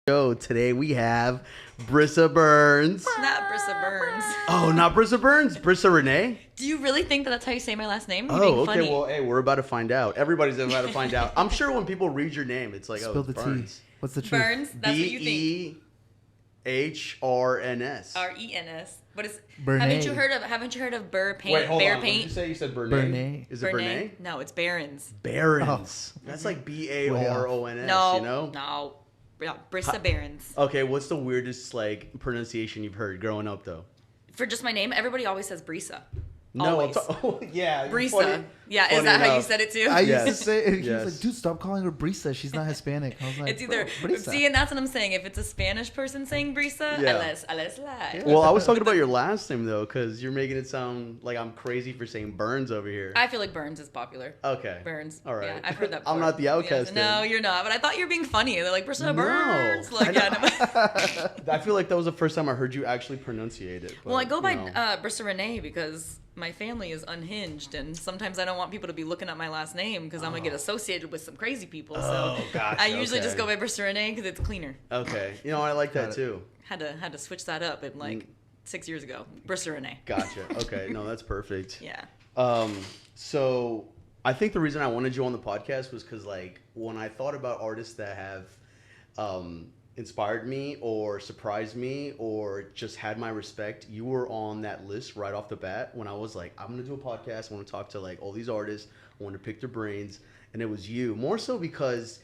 show. Today we have Brissa Burns. Not Brissa Burns. Oh, not Brissa Burns. Brissa Renee. Do you really think that that's how you say my last name? You're Oh, being okay. funny. Well, hey, we're about to find out. Everybody's about to find out. I'm sure when people read your name, it's like, Spill oh, the it's tea. Burns. What's the truth? Burns. That's what you think. Berns. Rens. But it's Bernay. haven't you heard of Burr Paint? Wait, hold Bear on. What did Paint? you say? You said Bernay. Bernay. Is it Bernay? No, it's Barons. Barons. That's like Barons. No, You know? no. Yeah, Brissa Barons. Okay, what's the weirdest like pronunciation you've heard growing up though? For just my name, everybody always says Brissa. No, Always. yeah. Brissa. funny- Yeah, funny is that how you enough. said it too? I Yes. used to say, he Yes. was like, dude, stop calling her Brissa. She's not Hispanic. I was like, It's either, "Bro, Brissa." see, and that's what I'm saying. If it's a Spanish person saying Brissa, Yeah. alas like. Well, I was talking about your last name though, because you're making it sound like I'm crazy for saying Burns over here. I feel like Burns is popular. Okay. Burns. All right. Yeah, I've heard that I'm before. not the outcast Yeah, no, then. you're not. But I thought you were being funny. They're like, Brissa No. Burns. Like, I yeah, no. I feel like that was the first time I heard you actually pronunciate it. Well, I go by you know. Brissa Renee because my family is unhinged, and sometimes I don't want people to be looking at my last name because I'm gonna get associated with some crazy people. So gotcha, I usually okay. just go by Brissa Renee because it's cleaner. Okay. You know, I like that Got it. too. Had to switch that up in like 6 years ago. Brissa Renee. Gotcha. Okay. No, that's perfect. Yeah. So I think the reason I wanted you on the podcast was because, like, when I thought about artists that have inspired me or surprised me or just had my respect, you were on that list right off the bat when I was like, I'm gonna do a podcast. I want to talk to like all these artists. I want to pick their brains, and it was you. More so because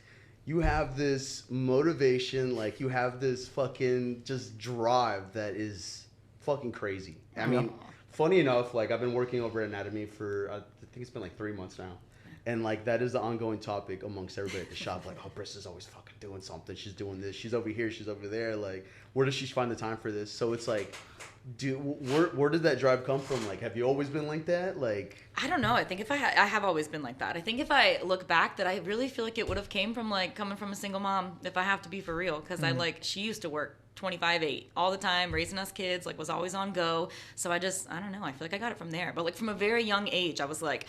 you have this motivation, like you have this fucking just drive that is fucking crazy. I mean, funny enough, like I've been working over at Anatomy for I think it's been like 3 months now. And like that is the ongoing topic amongst everybody at the shop. Like, oh, Brissa's always fucking doing something. She's doing this. She's over here. She's over there. Like, where does she find the time for this? So it's like, where did that drive come from? Like, have you always been like that? Like, I don't know. I think if I have always been like that. I think if I look back, that I really feel like it would have came from like coming from a single mom. If I have to be for real, because she used to work 25/8 all the time, raising us kids. Like, was always on go. So I don't know. I feel like I got it from there. But like from a very young age, I was like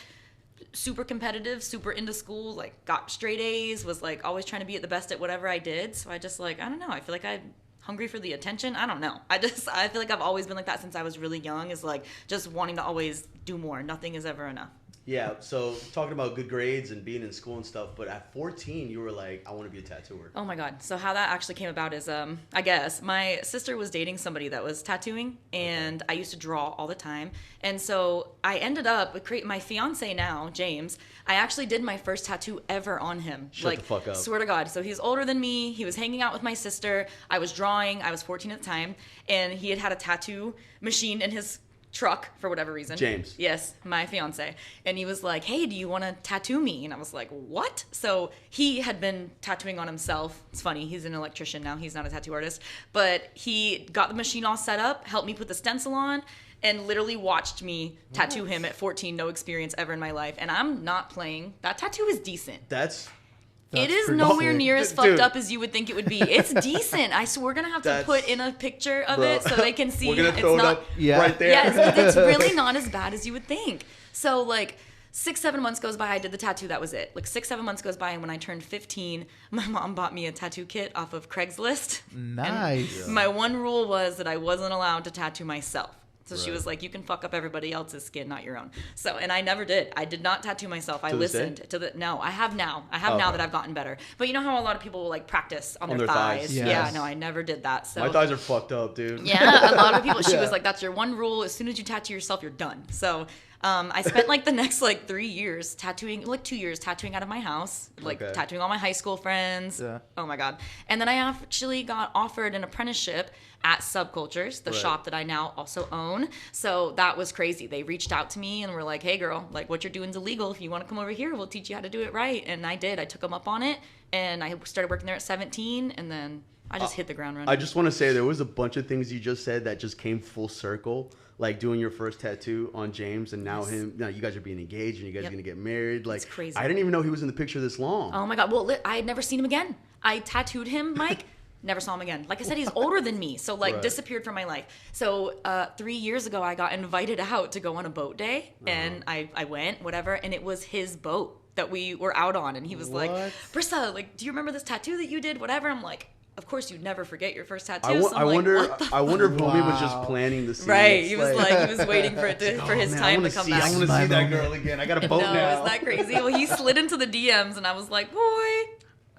super competitive, super into school, like got straight A's, was like always trying to be at the best at whatever I did. So I just like, I don't know, I feel like I'm hungry for the attention. I don't know. I feel like I've always been like that since I was really young, is like just wanting to always do more. Nothing is ever enough. yeah. So talking about good grades and being in school and stuff, but at 14, you were like, I want to be a tattooer. Oh my God. So how that actually came about is, I guess my sister was dating somebody that was tattooing, and I used to draw all the time. And so I ended up with my fiance now, James. I actually did my first tattoo ever on him. Shut the fuck up. Swear to God. So he's older than me. He was hanging out with my sister. I was drawing. I was 14 at the time, and he had a tattoo machine in his truck for whatever reason. James. Yes, my fiance. And he was like, hey, do you want to tattoo me? And I was like, what? So he had been tattooing on himself. It's funny, he's an electrician now, he's not a tattoo artist. But he got the machine all set up, helped me put the stencil on, and literally watched me tattoo him at 14, no experience ever in my life. And I'm not playing. That tattoo is decent. It is pretty nowhere sick. near as Dude. fucked up as you would think it would be. It's decent. I swear we're gonna have to That's- put in a picture of Bro, it so they can see. We're gonna it's throw not, it up Yeah. right there. yeah, it's really not as bad as you would think. So like 6-7 months goes by, I did the tattoo, that was it. Like 6-7 months goes by, and when I turned 15, my mom bought me a tattoo kit off of Craigslist. Nice. And my one rule was that I wasn't allowed to tattoo myself. So she Right. was like, you can fuck up everybody else's skin, not your own. So, and I never did. I did not tattoo myself. I To this day? listened to no, I have now. I have now that I've gotten better. But you know how a lot of people will like practice on their thighs? Yes. Yeah, no, I never did that. So My thighs are fucked up, dude. yeah, a lot of people, she Yeah. was like, that's your one rule. As soon as you tattoo yourself, you're done. So I spent like the next like 3 years tattooing, like 2 years tattooing out of my house, like Okay. tattooing all my high school friends. Yeah. Oh my God. And then I actually got offered an apprenticeship at Subcultures, the Right. shop that I now also own. So that was crazy. They reached out to me and were like, hey girl, like what you're doing is illegal. If you want to come over here, we'll teach you how to do it right. And I did. I took them up on it, and I started working there at 17, and then I just hit the ground running. I just want to say there was a bunch of things you just said that just came full circle. Like doing your first tattoo on James, and now you guys are being engaged, and you guys are gonna get married. Like, It's crazy. I didn't even know he was in the picture this long. Oh my God. Well, I had never seen him again. I tattooed him, Mike. Never saw him again. Like I said, he's older than me. So like Right. disappeared from my life. So 3 years ago, I got invited out to go on a boat day, and I went, whatever. And it was his boat that we were out on. And he was like, What? Brissa, like, do you remember this tattoo that you did? Whatever. I'm like, of course, you'd never forget your first tattoo. I wonder if homie was just planning the scene. Right. He was waiting for it for his time to come back. I want to see that girl again. I got a boat now. No, isn't that crazy? Well, he slid into the DMs, and I was like, boy.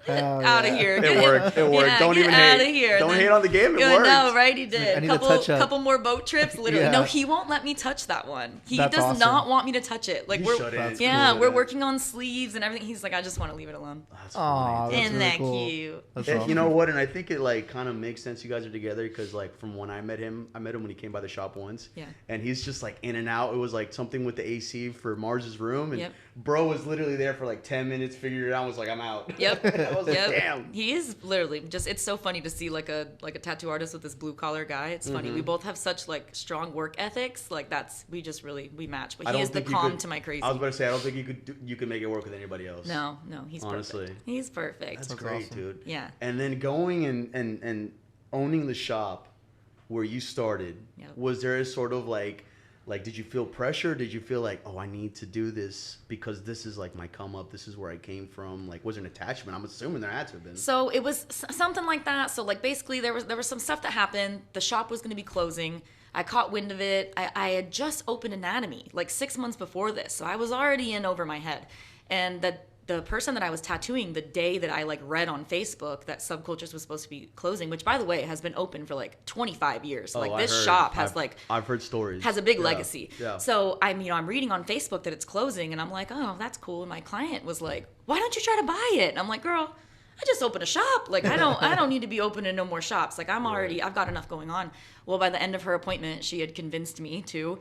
Out of here. It worked. Yeah, Don't even hate. Out of here. Don't hate on the game. It worked. No, right? He did. I need to touch up. Couple more boat trips. Literally, no, he won't let me touch that one. He That's does awesome. not want me to touch it. Like Cool, we're working on sleeves and everything. He's like, I just want to leave it alone. That's funny. Isn't really that cool. cute? That's You awesome. know what? And I think it like kind of makes sense you guys are together because like from when I met him when he came by the shop once. Yeah. And he's just like in and out. It was like something with the AC for Mars's room, and Yep. bro was literally there for like 10 minutes, figured it out, and was like, I'm out. Yep. I was like, Yep. damn. He is literally just. It's so funny to see like a tattoo artist with this blue collar guy. It's funny. We both have such like strong work ethics. Like we match. But he is the calm to my crazy. I was about to say I don't think you could make it work with anybody else. No, he's honestly perfect. He's perfect. That's That's great, awesome. dude. Yeah. And then going and owning the shop where you started, Yep. was there a sort of like did you feel pressure? Did you feel like, oh, I need to do this because this is like my come up, this is where I came from? Like, was there an attachment? I'm assuming there had to have been. So it was something like that. So like basically there was some stuff that happened. The shop was going to be closing. I caught wind of it. I had just opened Anatomy like 6 months before this, so I was already in over my head. And the person that I was tattooing the day that I like read on Facebook that Subcultures was supposed to be closing, which by the way has been open for like 25 years. Like this shop has I've heard stories. Has a big legacy. Yeah. So I'm reading on Facebook that it's closing, and I'm like, oh, that's cool. And my client was like, why don't you try to buy it? And I'm like, girl, I just opened a shop. Like I don't need to be opening no more shops. Like I've got enough going on. Well, by the end of her appointment, she had convinced me to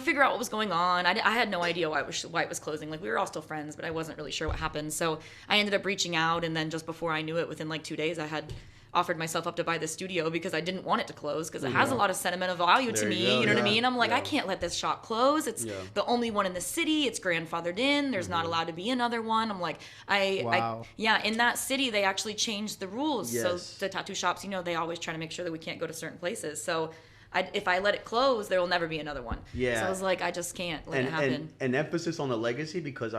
figure out what was going on. I had no idea why it was closing. Like we were all still friends, but I wasn't really sure what happened. So I ended up reaching out, and then just before I knew it, within like 2 days, I had offered myself up to buy the studio because I didn't want it to close because it has a lot of sentimental value to me. You know what I mean? I'm like, I can't let this shop close. It's the only one in the city. It's grandfathered in. There's not allowed to be another one. I'm like, in that city, they actually changed the rules. Yes. So the tattoo shops, they always try to make sure that we can't go to certain places. So if I let it close, there will never be another one. Yeah. So I was like, I just can't let it happen. And emphasis on the legacy, because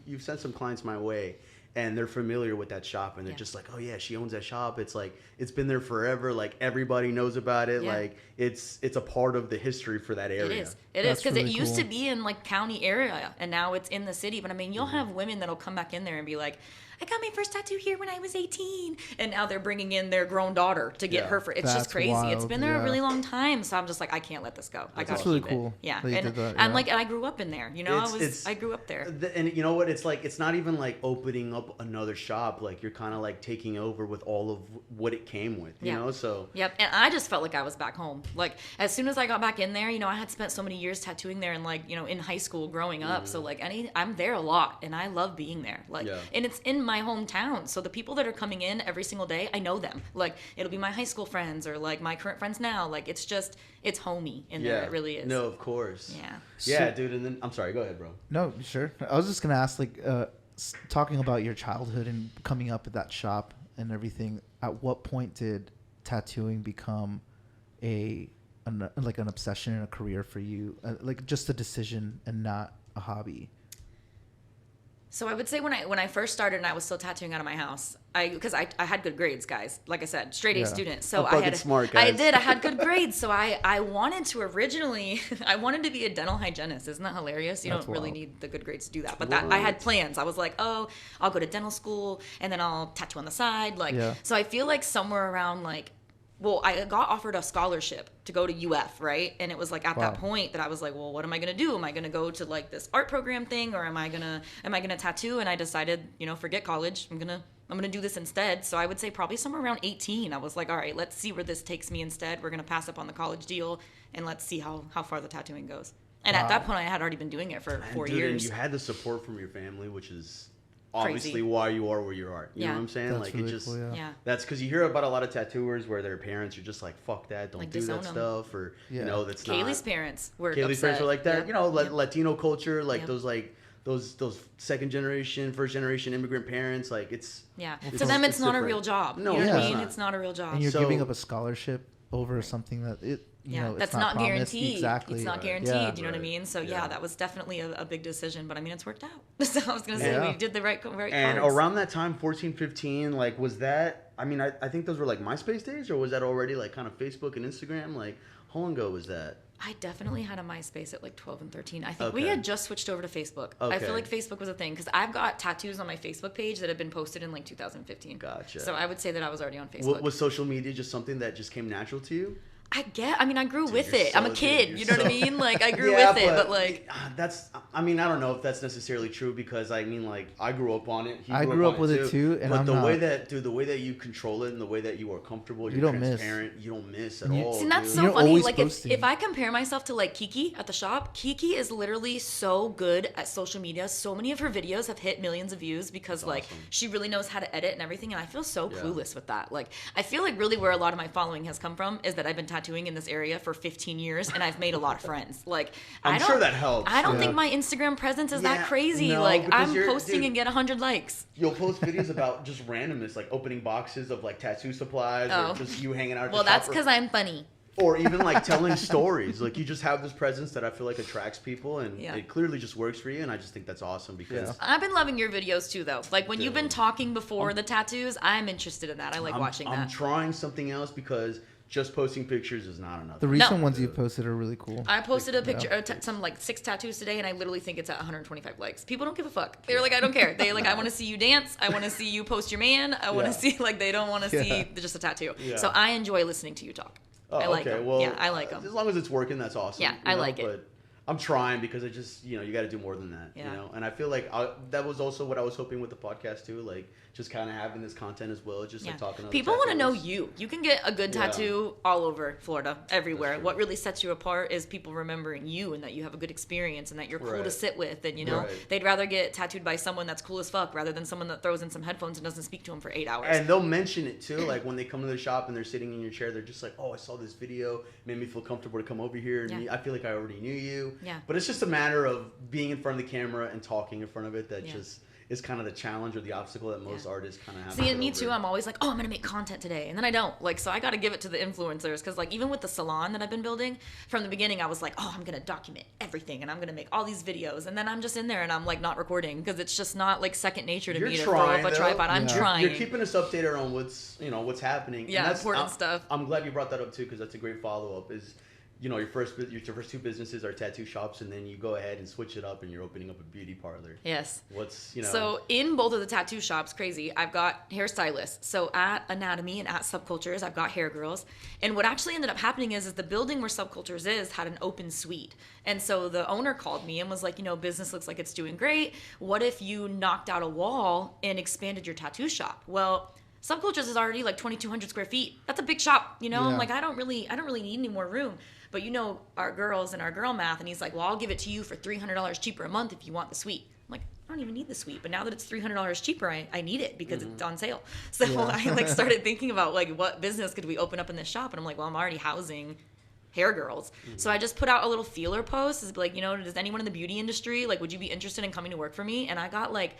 you've sent some clients my way, and they're familiar with that shop, and they're just like, oh yeah, she owns that shop. It's like it's been there forever. Like everybody knows about it. Yeah. Like it's a part of the history for that area. It is because really it used to be in like county area, and now it's in the city. But I mean, you'll have women that'll come back in there and be like, I got my first tattoo here when I was 18, and now they're bringing in their grown daughter to get her for. It's just crazy. Wild. It's been there a really long time, so I'm just like, I can't let this go. That's really cool. Yeah, and I grew up in there. I grew up there. And you know what? It's like it's not even like opening up another shop. Like you're kind of like taking over with all of what it came with. You know, so yep. And I just felt like I was back home. Like as soon as I got back in there, I had spent so many years tattooing there, and like in high school growing up. So like I'm there a lot, and I love being there. Like and it's in my hometown. So the people that are coming in every single day, I know them. Like it'll be my high school friends or like my current friends now. Like it's homey in there. It really is. No, of course. Yeah. Yeah, dude. And then I'm sorry. Go ahead, bro. No, sure. I was just gonna ask, like, talking about your childhood and coming up at that shop and everything. At what point did tattooing become an obsession and a career for you? Like just a decision and not a hobby. So I would say when I first started and I was still tattooing out of my house, because I had good grades, guys. Like I said, straight A student. So I had smart, guys. I had good grades. So I wanted to originally I wanted to be a dental hygienist. Isn't that hilarious? You don't really need the good grades to do that. But I had plans. I was like, oh, I'll go to dental school and then I'll tattoo on the side. So I feel like somewhere around I got offered a scholarship to go to UF, right? And it was like at that point that I was like, well, what am I gonna do? Am I gonna go to like this art program thing, or am I gonna tattoo? And I decided, forget college. I'm gonna do this instead. So I would say probably somewhere around 18. I was like, all right, let's see where this takes me instead. We're gonna pass up on the college deal, and let's see how far the tattooing goes. And at that point, I had already been doing it for 4 years. And you had the support from your family, which is obviously why you are where you are. You know what I'm saying? That's like really it just cool, that's because you hear about a lot of tattooers where their parents are just like, fuck that, don't do that stuff, or that's not. Kaylee's parents were parents were like that. Latino culture, like those second generation, first generation immigrant parents, like it's to them it's not a real job. No, you know what I mean? It's not a real job. And you're giving up a scholarship over something that it's not promised. guaranteed. Exactly. It's not Right. guaranteed. Yeah. You know what I mean? So Yeah. that was definitely a big decision. But I mean, it's worked out. So I was gonna say Yeah. we did the right And cards. around that time, 14, 15, like, was that, I mean, I think those were like MySpace days, or was that already like kind of Facebook and Instagram? Like, how long ago was that? I definitely had a MySpace at like 12 and 13. I think we Okay. had just switched over to Facebook. I Okay. feel like Facebook was a thing because I've got tattoos on my Facebook page that have been posted in like 2015. Gotcha. So I would say that I was already on Facebook. Was social media just something that just came natural to you? I mean, I grew Dude, with you're it. I'm a so- kid. dude, You you're know what I so- mean? Like, I grew Yeah, with it, but like, that's, I mean, I don't know if that's necessarily true, because I mean, like, I grew up on it. I grew up with it too, and but I'm the way not- that, dude, the way that you control it and the way that you are comfortable, you're don't miss. transparent, you don't miss at You- all. see, and that's dude. so You're funny. always Like, posting. if I compare myself to like Kiki at the shop, Kiki is literally so good at social media. So many of her videos have hit millions of views because like awesome. she really knows how to edit and everything. And I feel so Yeah. clueless with that. Like, I feel like really where a lot of my following has come from is that I've been tattooing in this area for 15 years and I've made a lot of friends. Like, I'm I don't, sure that helps. I don't Yeah. think my Instagram presence is Yeah, that crazy. no, like, because I'm you're- posting dude, and get 100 likes. You'll post videos about just randomness, like opening boxes of like tattoo supplies, Oh. or just you hanging out at Well, the shop, that's because I'm funny. or even like telling stories. Like, you just have this presence that I feel like attracts people, and Yeah. it clearly just works for you. And I just think that's awesome because Yeah. I've been loving your videos too, though. Like when you've been Dude. talking before the tattoos, I'm interested in that. I like watching I'm that. trying something else, because just posting pictures is not enough. The recent ones you've posted are really cool. I posted a picture, some like 6 tattoos today, and I literally think it's at 125 likes. People don't give a fuck. They're like, I don't care. They like, I want to see you dance. I want to see you post your man. I want to Yeah. see like they don't want to Yeah. see just a tattoo. Yeah. So I enjoy listening to you talk. Oh, I like okay. them. Well, Yeah, I like them. As long as it's working, that's awesome. Yeah, I like it. But I'm trying, because I just, you got to do more than that. Yeah. And I feel like that was also what I was hoping with the podcast too, like just kind of having this content as well, just like talking to other People want to know tattoos. you. You can get a good Yeah. tattoo all over Florida, everywhere. That's true. What really sets you apart is people remembering you and that you have a good experience and that you're cool to Right. sit with. And, Right. they'd rather get tattooed by someone that's cool as fuck rather than someone that throws in some headphones and doesn't speak to them for 8 hours. And they'll mention it too, like when they come to the shop and they're sitting in your chair, they're just like, "Oh, I saw this video, made me feel comfortable to come over here, and Yeah. I feel like I already knew you." Yeah. But it's just a matter of being in front of the camera and talking in front of it that Yeah. just is kind of the challenge or the obstacle that most artists kind of have. See, to and get me over. too. I'm always like, oh, I'm gonna make content today, and then I don't. Like, so I got to give it to the influencers because, like, even with the salon that I've been building from the beginning, I was like, oh, I'm gonna document everything, and I'm gonna make all these videos, and then I'm just in there and I'm like not recording because it's just not like second nature to You're me to trying, throw up a though. tripod. I'm Yeah. trying. You're keeping us updated on what's happening. Yeah, And that's important stuff. I'm glad you brought that up too, because that's a great follow up. Is your first 2 businesses are tattoo shops, and then you go ahead and switch it up and you're opening up a beauty parlor. Yes. What's So in both of the tattoo shops, crazy, I've got hairstylists. So at Anatomy and at Subcultures, I've got hair girls. And what actually ended up happening is the building where Subcultures is had an open suite. And so the owner called me and was like, business looks like it's doing great. What if you knocked out a wall and expanded your tattoo shop? Well, Subcultures is already like 2,200 square feet. That's a big shop, I'm Yeah. like, I don't really need any more room. But our girls and our girl math, and he's like, well, I'll give it to you for $300 cheaper a month if you want the suite. I'm like, I don't even need the suite, but now that it's $300 cheaper, I need it because it's on sale. So I like started thinking about like what business could we open up in this shop, and I'm like, well, I'm already housing hair girls. So I just put out a little feeler post, is like, does anyone in the beauty industry, like, would you be interested in coming to work for me? And I got like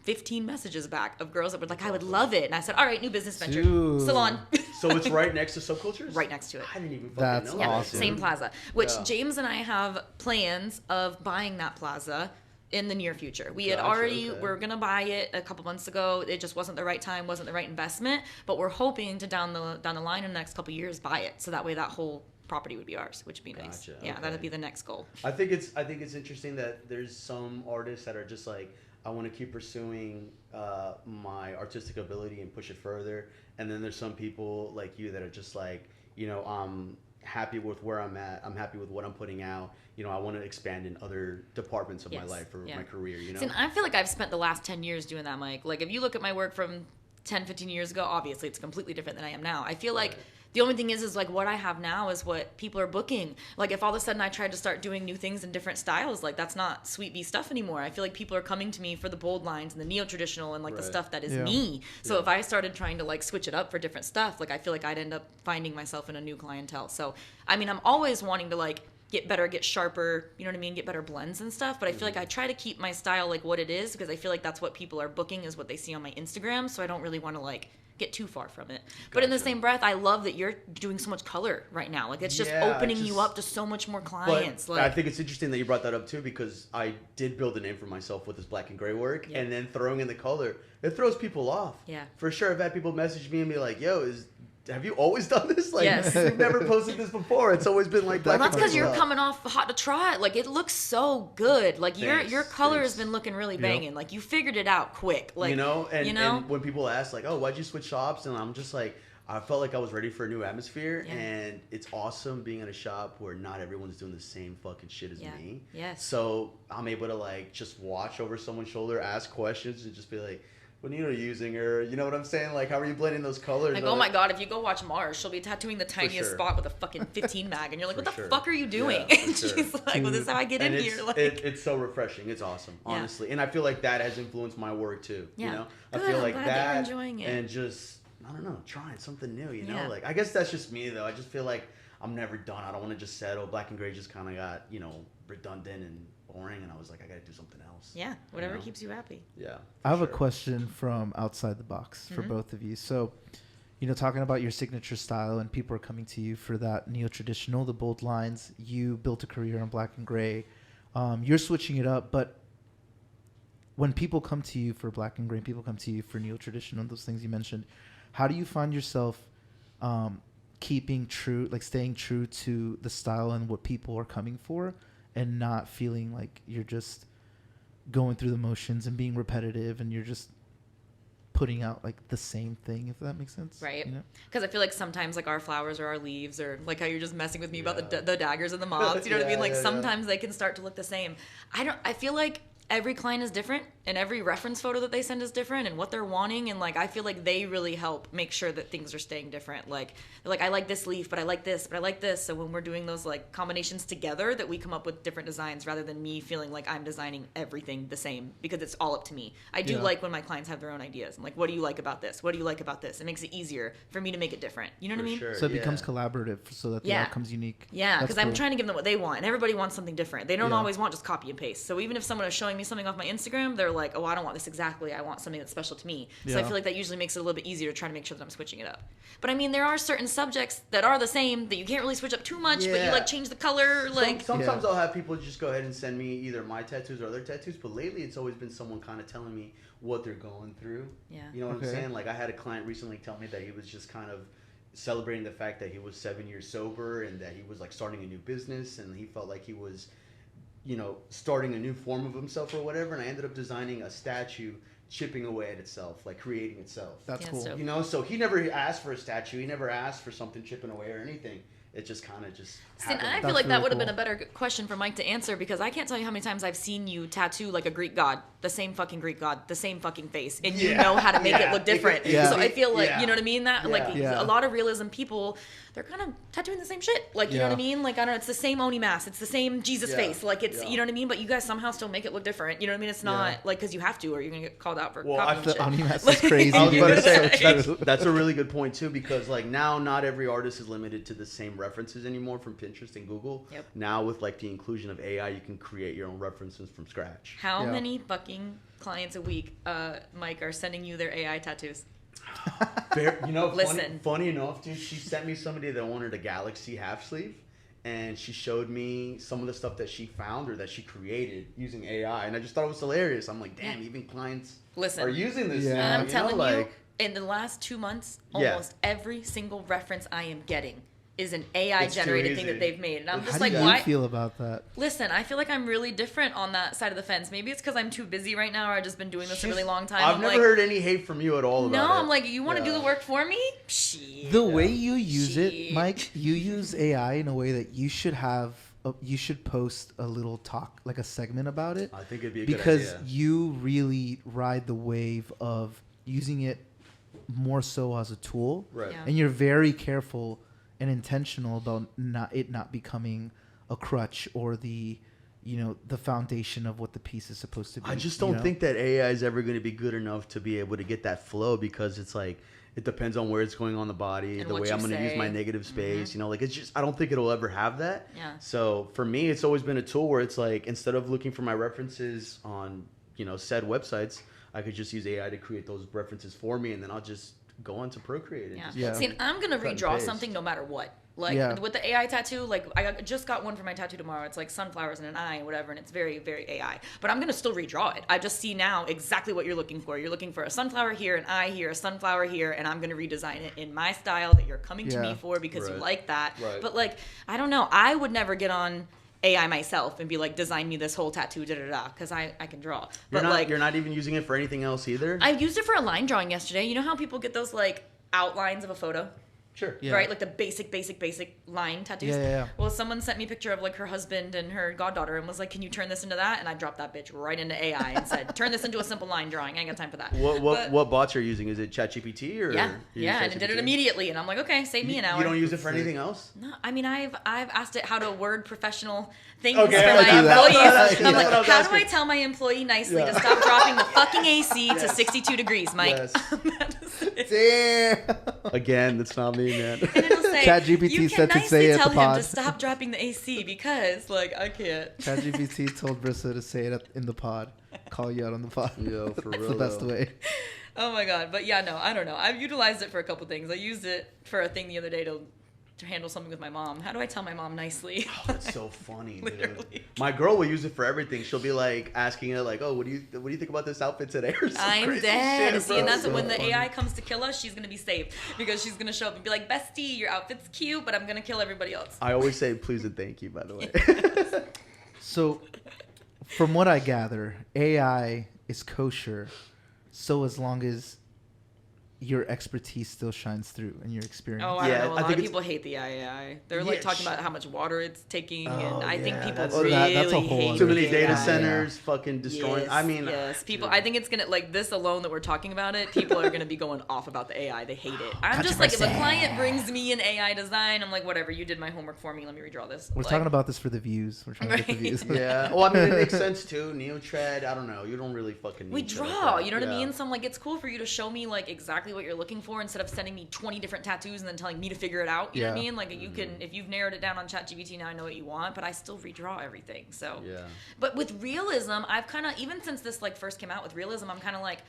15 messages back of girls that were like, I would love it. And I said, all right, new business venture, Dude. salon. So it's right next to Subcultures? Right next to it. I didn't even fucking That's know Yeah, that. awesome. same plaza. Which Yeah. James and I have plans of buying that plaza in the near future. We had Gotcha, already okay. we're gonna buy it a couple months ago. It just wasn't the right time, wasn't the right investment. But we're hoping to down the line in the next couple years buy it, so that way that whole property would be ours, which would be nice. Gotcha, Yeah, okay. that'd be the next goal. I think it's interesting that there's some artists that are just like, I want to keep pursuing my artistic ability and push it further, and then there's some people like you that are just like, I'm happy with where I'm at. I'm happy with what I'm putting out. I want to expand in other departments of my Yes, life or yeah. my career. See, and I feel like I've spent the last 10 years doing that, Mike. Like, if you look at my work from 10, 15 years ago, obviously it's completely different than I am now. I feel like Right. the only thing is like what I have now is what people are booking. Like, if all of a sudden I tried to start doing new things in different styles, like, that's not Sweet Bee stuff anymore. I feel like people are coming to me for the bold lines and the neo-traditional and like the Right. stuff that is Yeah. me. So Yeah. if I started trying to like switch it up for different stuff, like, I feel like I'd end up finding myself in a new clientele. So, I mean, I'm always wanting to like get better, get sharper, get better blends and stuff. But I feel like I try to keep my style like what it is, because I feel like that's what people are booking is what they see on my Instagram. So I don't really want to like get too far from it. But in the same breath, I love that you're doing so much color right now. Like it's just opening you up to so much more clients. But like, I think it's interesting that you brought that up too, because I did build a name for myself with this black and gray work, and then throwing in the color, it throws people off. Yeah. For sure, I've had people message me and be like, "Yo, have you always done this? Like, Yes. you've never posted this before. It's always been like black well, that's and gray because you're stuff." coming off hot to trot. Like it looks so good. Like Thanks, your color thanks. has been looking really banging. Like you figured it out quick. Like and when people ask like, "Oh, why'd you switch shops?" and I'm just like, I felt like I was ready for a new atmosphere, and it's awesome being in a shop where not everyone's doing the same fucking shit as me. Yes. So I'm able to like just watch over someone's shoulder, ask questions, and just be like, "What needle are you using?" Or you know what I'm saying? Like, how are you blending those colors? Like, oh my god, if you go watch Mars, she'll be tattooing the tiniest spot with a fucking 15 mag, and you're like, what the fuck are you doing? Yeah, and she's like, well, this is how I get in here. Like, it's so refreshing. It's awesome, honestly. And I feel like that has influenced my work too. Yeah. You know, Good, I feel I'm like glad that, you're enjoying it. and just I don't know, trying something new. You know, like I guess that's just me though. I just feel like I'm never done. I don't want to just settle. Black and gray just kind of got redundant and boring, and I was like, I got to do something else. Yeah, whatever keeps you happy. Yeah. I have a question from outside the box for both of you. So, talking about your signature style, and people are coming to you for that neo-traditional, the bold lines. You built a career in black and gray. You're switching it up, but when people come to you for black and gray, people come to you for neo-traditional, those things you mentioned, how do you find yourself keeping true, like staying true to the style and what people are coming for, and not feeling like you're just going through the motions and being repetitive and you're just putting out like the same thing, if that makes sense? Right. Because I feel like sometimes like our flowers or our leaves, or like how you're just messing with me about the daggers and the moths, you know what I mean? Like sometimes they can start to look the same. I feel like every client is different, and every reference photo that they send is different, and what they're wanting, and like I feel like they really help make sure that things are staying different. Like they're like, I like this leaf, but I like this, but I like this. So when we're doing those like combinations together, that we come up with different designs rather than me feeling like I'm designing everything the same, because it's all up to me. I do like when my clients have their own ideas. I'm like, what do you like about this? What do you like about this? It makes it easier for me to make it different. You know what I mean? Sure, So it becomes collaborative, so that the outcome's unique. Yeah, because cool. I'm trying to give them what they want, and everybody wants something different. They don't always want just copy and paste. So even if someone is showing me something off my Instagram, they're like, oh, I don't want this exactly. I want something that's special to me. So I feel like that usually makes it a little bit easier to try to make sure that I'm switching it up. But I mean, there are certain subjects that are the same that you can't really switch up too much, but you like change the color. Like sometimes I'll have people just go ahead and send me either my tattoos or other tattoos, but lately it's always been someone kind of telling me what they're going through. Yeah. You know what I'm saying? Like I had a client recently tell me that he was just kind of celebrating the fact that he was 7 years sober, and that he was like starting a new business, and he felt like he was starting a new form of himself or whatever. And I ended up designing a statue chipping away at itself, like creating itself. That's cool. So he never asked for a statue. He never asked for something chipping away or anything. It just kind of just happened. I feel like that would have been a better question for Mike to answer, because I can't tell you how many times I've seen you tattoo like a Greek god, the same fucking Greek god, the same fucking face, and you know how to make it look different. So I feel like, you know what I mean? That like a lot of realism people, they're kind of tattooing the same shit. Like, you know what I mean? Like, I don't know, it's the same Oni mask, it's the same Jesus face. Like, it's, you know what I mean? But you guys somehow still make it look different. You know what I mean? It's not like, because you have to, or you're going to get called out for copying shit. The Oni mask is crazy. I was about to say, that's a really good point too, because like now not every artist is limited to the same references anymore from Pinterest and Google. Now with like the inclusion of AI, you can create your own references from scratch. How many fucking clients a week, Mike, are sending you their AI tattoos? Listen. Funny enough, dude, she sent me somebody that wanted a Galaxy half sleeve, and she showed me some of the stuff that she found or that she created using AI, and I just thought it was hilarious. I'm like, damn, even clients are using this now. I'm telling you, in the last 2 months, almost every single reference I am getting is an AI generated thing that they've made, and I'm just like, why? How do you feel about that? Listen, I feel like I'm really different on that side of the fence. Maybe it's because I'm too busy right now, or I've just been doing this a really long time. I've never heard any hate from you at all about it. No, I'm like, you want to do the work for me? Shit. The way you use it, Mike, you use AI in a way that you should have. You should post a little talk, like a segment about it. I think it'd be a good idea. Because you really ride the wave of using it more so as a tool, and you're very careful and intentional about not becoming a crutch or the foundation of what the piece is supposed to be. I just don't think that AI is ever going to be good enough to be able to get that flow, because it's like it depends on where it's going on the body, and the way I'm going to use my negative space. It's just, I don't think it'll ever have that. So for me, it's always been a tool where it's like, instead of looking for my references on said websites, I could just use AI to create those references for me, and then I'll just go on to Procreate. And Yeah. just Yeah. See, and I'm gonna cut and redraw paste. something no matter what. Like Yeah. with the AI tattoo, like I just got one for my tattoo tomorrow. It's like sunflowers and an eye and whatever, and it's very, very AI. But I'm gonna still redraw it. I just see now exactly what you're looking for. You're looking for a sunflower here, an eye here, a sunflower here, and I'm gonna redesign it in my style that you're coming to me Yeah. for because you Right. like that. Right. But like, I don't know. I would never get on AI myself and be like, design me this whole tattoo, da da da, because I can draw. But you're not even using it for anything else either. I used it for a line drawing yesterday. You know how people get those like outlines of a photo? Sure. Yeah. Right, like the basic line tattoos. Yeah. Well, someone sent me a picture of like her husband and her goddaughter and was like, "Can you turn this into that?" And I dropped that bitch right into AI and said, "Turn this into a simple line drawing. I ain't got time for that." What bots are you using? Is it ChatGPT or? Yeah, you use and it did it ChatGPT? immediately, and I'm like, "Okay, save me an hour." You don't use it for anything else? No, I mean, I've asked it how to word professional things Okay, for I my do that. employees. That's I'm what I like, was how do I asking. tell my employee nicely Yeah. to stop dropping the fucking AC to Yes. 62 degrees, Mike? Yes. That is it. Damn. Again, that's not me, man. And it'll say, ChatGPT you said can to say nicely it at tell the him pod. to stop dropping the AC because, like, I can't. ChatGPT told Brissa to say it in the pod. Call you out on the pod. Yo, for That's real, the best though. way. Oh my god, but yeah, no, I don't know. I've utilized it for a couple things. I used it for a thing the other day to handle something with my mom. How do I tell my mom nicely? Oh, it's so funny, dude. Literally. My girl will use it for everything. She'll be like asking it, like, "Oh, what do you think about this outfit today?" Or some I'm crazy dead. shit, See, bro. and that's So when the funny. AI comes to kill us, she's gonna be saved because she's gonna show up and be like, "Bestie, your outfit's cute, but I'm gonna kill everybody else." I always say please and thank you, by the way. So, from what I gather, AI is kosher, so as long as your expertise still shines through and your experience. Oh, I Yeah, don't know. A I lot think of it's- people hate the AI. They're Yeah, like talking about how much water it's taking, Oh, and I think yeah, people that's- really that's a whole hate other Too many the data AI. centers, fucking destroying. Yes, I mean, yes, people. dude. I think it's gonna like this alone that we're talking about it. People are gonna be going off about the AI. They hate it. I'm just like, if a client brings me an AI design, I'm like, whatever. You did my homework for me. Let me redraw this. We're Like, talking about this for the views. We're trying to get the Right. views. Yeah. Well, I mean, it makes sense too. Neotread. I don't know. You don't really fucking. we need shit like draw. that. You know what I Yeah. mean? So I'm like, it's cool for you to show me like exactly what you're looking for instead of sending me 20 different tattoos and then telling me to figure it out. You know what I Yeah. mean? Like you can, if you've narrowed it down on ChatGPT, now I know what you want, but I still redraw everything. So. Yeah. But with realism, I've kind of, even since this like first came out with realism, I'm kind of like,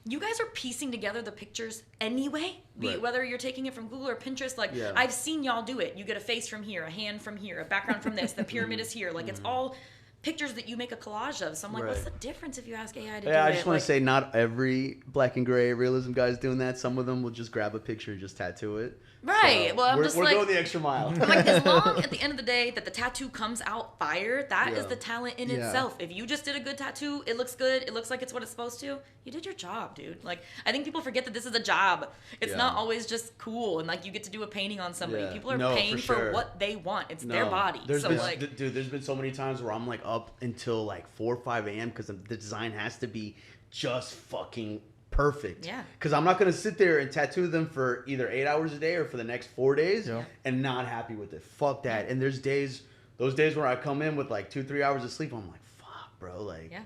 you guys are piecing together the pictures anyway, be it Right. whether you're taking it from Google or Pinterest. Like Yeah. I've seen y'all do it. You get a face from here, a hand from here, a background from this, the pyramid is here. Like it's all pictures that you make a collage of. So I'm like, what's the Right. difference if you ask AI to do it? Yeah, I just want Like, to say, not every black and gray realism guy is doing that. Some of them will just grab a picture and just tattoo it. Right. So Well, I'm we're, just we're like, going the extra mile. I'm like, as long at the end of the day that the tattoo comes out fire, that is Yeah. the talent in Yeah. itself. If you just did a good tattoo, it looks good, it looks like it's what it's supposed to, you did your job, dude. Like, I think people forget that this is a job. It's Yeah. not always just cool and like you get to do a painting on somebody. Yeah. People are No, paying for for sure. what they want. It's No. their body. There's So been, like, dude, there's been so many times where I'm like up until like 4 or 5 a.m. because the design has to be just fucking perfect. Yeah. Because I'm not gonna sit there and tattoo them for either 8 hours a day or for the next 4 days Yeah. and not happy with it. Fuck that. And there's those days where I come in with like 2-3 hours of sleep. I'm like, fuck, bro. Like, yeah.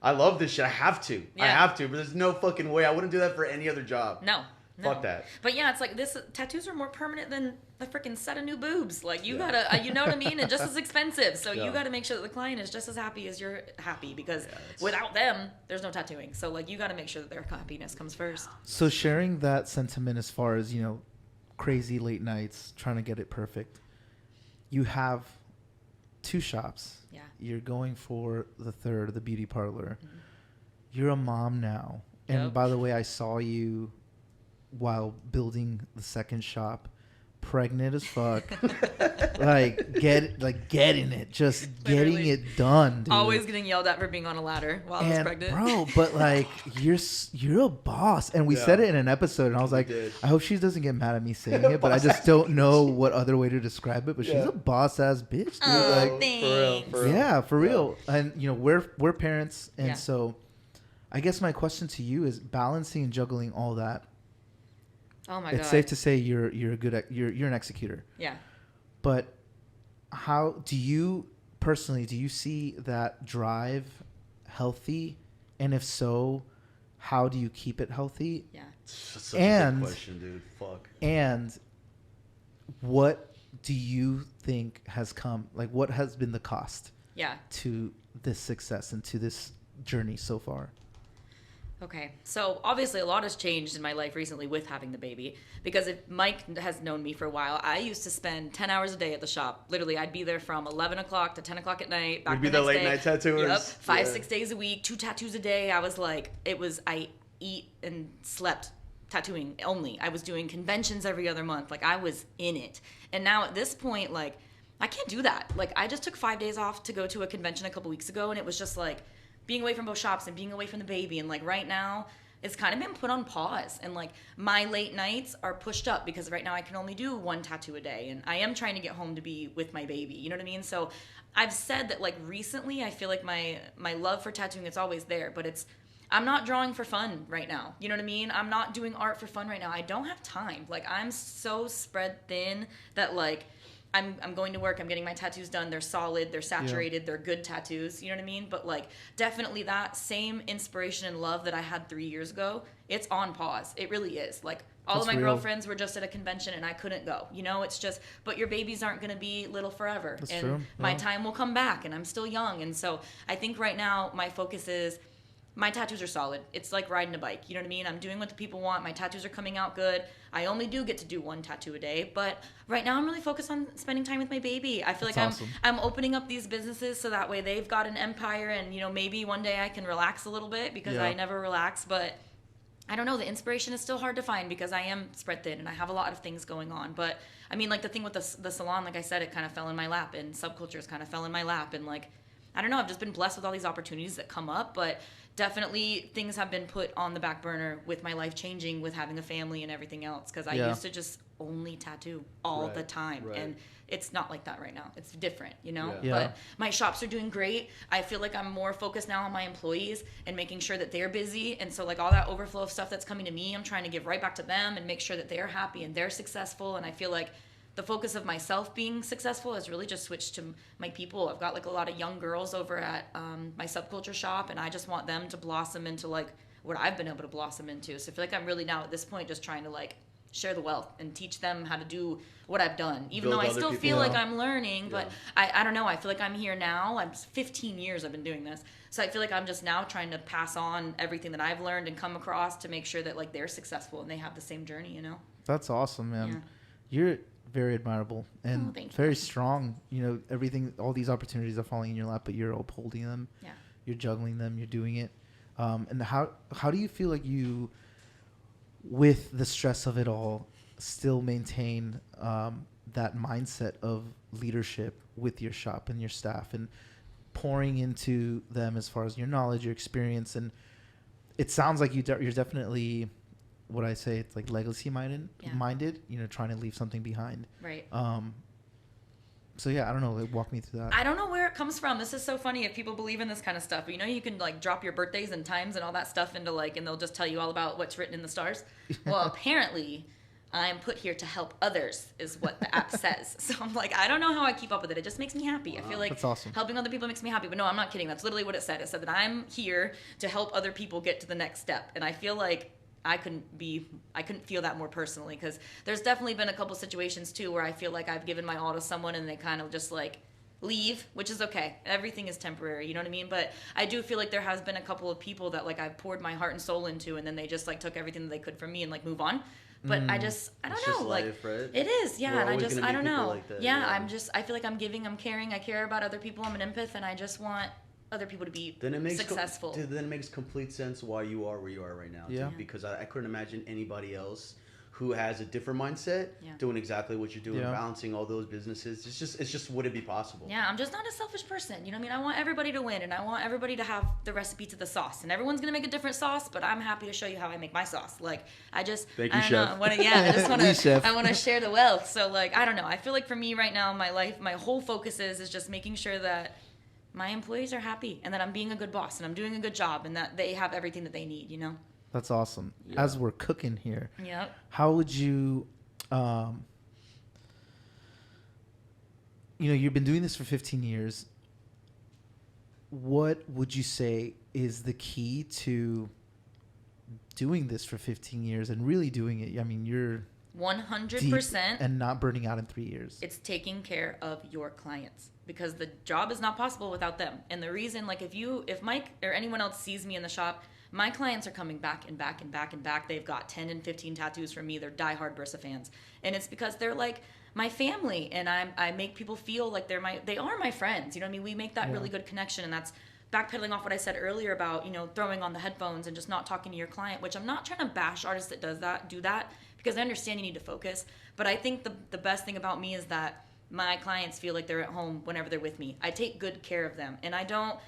I love this shit. I have to. I Yeah. have to. But there's no fucking way. I wouldn't do that for any other job. No. Fuck that. But yeah, it's like this. Tattoos are more permanent than a freaking set of new boobs. Like you Yeah. gotta, you know what I mean, and just as expensive. So Yeah. you gotta make sure that the client is just as happy as you're happy because it's- without them, there's no tattooing. So like you gotta make sure that their happiness comes first. So sharing that sentiment as far as, crazy late nights trying to get it perfect. You have 2 shops. Yeah. You're going for the third, the beauty parlor. You're a mom now. And Yep. by the way, I saw you while building the second shop, pregnant as fuck. Getting it, just getting Literally. it done, dude. Always getting yelled at for being on a ladder while I was And pregnant. bro, but like you're a boss, and we Yeah. said it in an episode, and I was We like, did. I hope she doesn't get mad at me saying it, but I just don't know what other way to describe it. But she's Yeah. a boss ass bitch, dude. Oh, like, For real, thanks. for real. yeah, for real. And we're parents, and Yeah. so I guess my question to you is balancing and juggling all that. Oh my It's god. safe to say you're an executor, Yeah. but how do you personally see that drive healthy, and if so, how do you keep it healthy? Yeah. It's such a And- good question, dude. Fuck. And what do you think has come, like what has been the cost Yeah. to this success and to this journey so far? Okay, so obviously a lot has changed in my life recently with having the baby. Because if Mike has known me for a while, I used to spend 10 hours a day at the shop. Literally, I'd be there from 11 o'clock to 10 o'clock at night. Back You'd be the the next late day. night tattooers. Yep, 5-6 days a week, 2 tattoos a day. I was like, I eat and slept tattooing only. I was doing conventions every other month. Like, I was in it. And now at this point, like, I can't do that. Like, I just took 5 days off to go to a convention a couple weeks ago, and it was just like being away from both shops and being away from the baby. And like right now, it's kind of been put on pause, and like my late nights are pushed up because right now I can only do 1 tattoo a day, and I am trying to get home to be with my baby, you know what I mean? So I've said that like recently I feel like my love for tattooing, it's always there, but I'm not drawing for fun right now, you know what I mean? I'm not doing art for fun right now. I don't have time. Like, I'm so spread thin that like I'm going to work, I'm getting my tattoos done, they're solid, they're saturated, they're good tattoos, you know what I mean? But like, definitely that same inspiration and love that I had 3 years ago, it's on pause. It really is. Like, all of my girlfriends were just at a convention and I couldn't go, you know? It's just, but your babies aren't going to be little forever. That's and true. My time will come back, and I'm still young. And so I think right now my focus is, my tattoos are solid. It's like riding a bike. You know what I mean? I'm doing what the people want. My tattoos are coming out good. I only do get to do 1 tattoo a day. But right now I'm really focused on spending time with my baby. I feel like awesome. I'm opening up these businesses so that way they've got an empire, and, you know, maybe one day I can relax a little bit because I never relax. But I don't know. The inspiration is still hard to find because I am spread thin and I have a lot of things going on. But I mean, like the thing with the salon, like I said, it kind of fell in my lap, and subcultures kind of fell in my lap. And like, I don't know, I've just been blessed with all these opportunities that come up, but definitely things have been put on the back burner with my life changing, with having a family and everything else, because I used to just only tattoo all the time. And it's not like that right now. It's different, you know? But my shops are doing great. I feel like I'm more focused now on my employees and making sure that they're busy. And so like all that overflow of stuff that's coming to me, I'm trying to give right back to them and make sure that they're happy and they're successful. And I feel like the focus of myself being successful has really just switched to my people. I've got like a lot of young girls over at my subculture shop, and I just want them to blossom into like what I've been able to blossom into. So I feel like I'm really now at this point just trying to like share the wealth and teach them how to do what I've done, even though I still feel like I'm learning. But I don't know, I feel like I'm here now. I'm 15 years I've been doing this, so I feel like I'm just now trying to pass on everything that I've learned and come across to make sure that like they're successful and they have the same journey, you know? That's awesome, man. You're very admirable and very strong. You know, everything, all these opportunities are falling in your lap, but you're upholding them. You're juggling them. You're doing it. And how do you feel like you, with the stress of it all, still maintain that mindset of leadership with your shop and your staff and pouring into them as far as your knowledge, your experience? And it sounds like you're definitely, what I say, it's like legacy minded, you know, trying to leave something behind. Right. So yeah, I don't know, like, walk me through that. I don't know where it comes from. This is so funny if people believe in this kind of stuff. But you know, you can like drop your birthdays and times and all that stuff into like, and they'll just tell you all about what's written in the stars. Well, apparently I'm put here to help others is what the app says. So I'm like, I don't know how I keep up with it. It just makes me happy. I feel like that's awesome. Helping other people makes me happy. But no, I'm not kidding. That's literally what it said. It said that I'm here to help other people get to the next step. And I feel like I couldn't feel that more personally, because there's definitely been a couple situations too where I feel like I've given my all to someone and they kind of just like leave, which is okay. Everything is temporary, you know what I mean? But I do feel like there has been a couple of people that like I've poured my heart and soul into, and then they just like took everything that they could from me and like move on. But I don't it's know, just like life, right? it is, yeah. And I don't know, like that, I feel like I'm giving, I'm caring, I care about other people, I'm an empath, and I just want other people to be successful. Then it makes complete sense why you are where you are right now. Yeah. Dude, because I couldn't imagine anybody else who has a different mindset doing exactly what you're doing, balancing all those businesses. It's just would it be possible? Yeah, I'm just not a selfish person. You know what I mean? I want everybody to win, and I want everybody to have the recipe to the sauce. And everyone's gonna make a different sauce, but I'm happy to show you how I make my sauce. Like I just, thank you, I chef. I want to share the wealth. So like I don't know. I feel like for me right now, my life, my whole focus is just making sure that my employees are happy and that I'm being a good boss and I'm doing a good job and that they have everything that they need, you know? That's awesome. Yeah. As we're cooking here, how would you, you've been doing this for 15 years. What would you say is the key to doing this for 15 years and really doing it? I mean, you're 100% and not burning out in 3 years. It's taking care of your clients, because the job is not possible without them. And the reason, like if Mike or anyone else sees me in the shop, my clients are coming back and back and back and back. They've got 10 and 15 tattoos from me. They're diehard Brissa fans. And it's because they're like my family, and I make people feel like they are my friends. You know what I mean? We make that really good connection, and that's backpedaling off what I said earlier about, throwing on the headphones and just not talking to your client, which I'm not trying to bash artists that do that, because I understand you need to focus. But I think the best thing about me is that my clients feel like they're at home whenever they're with me. I take good care of them, and I don't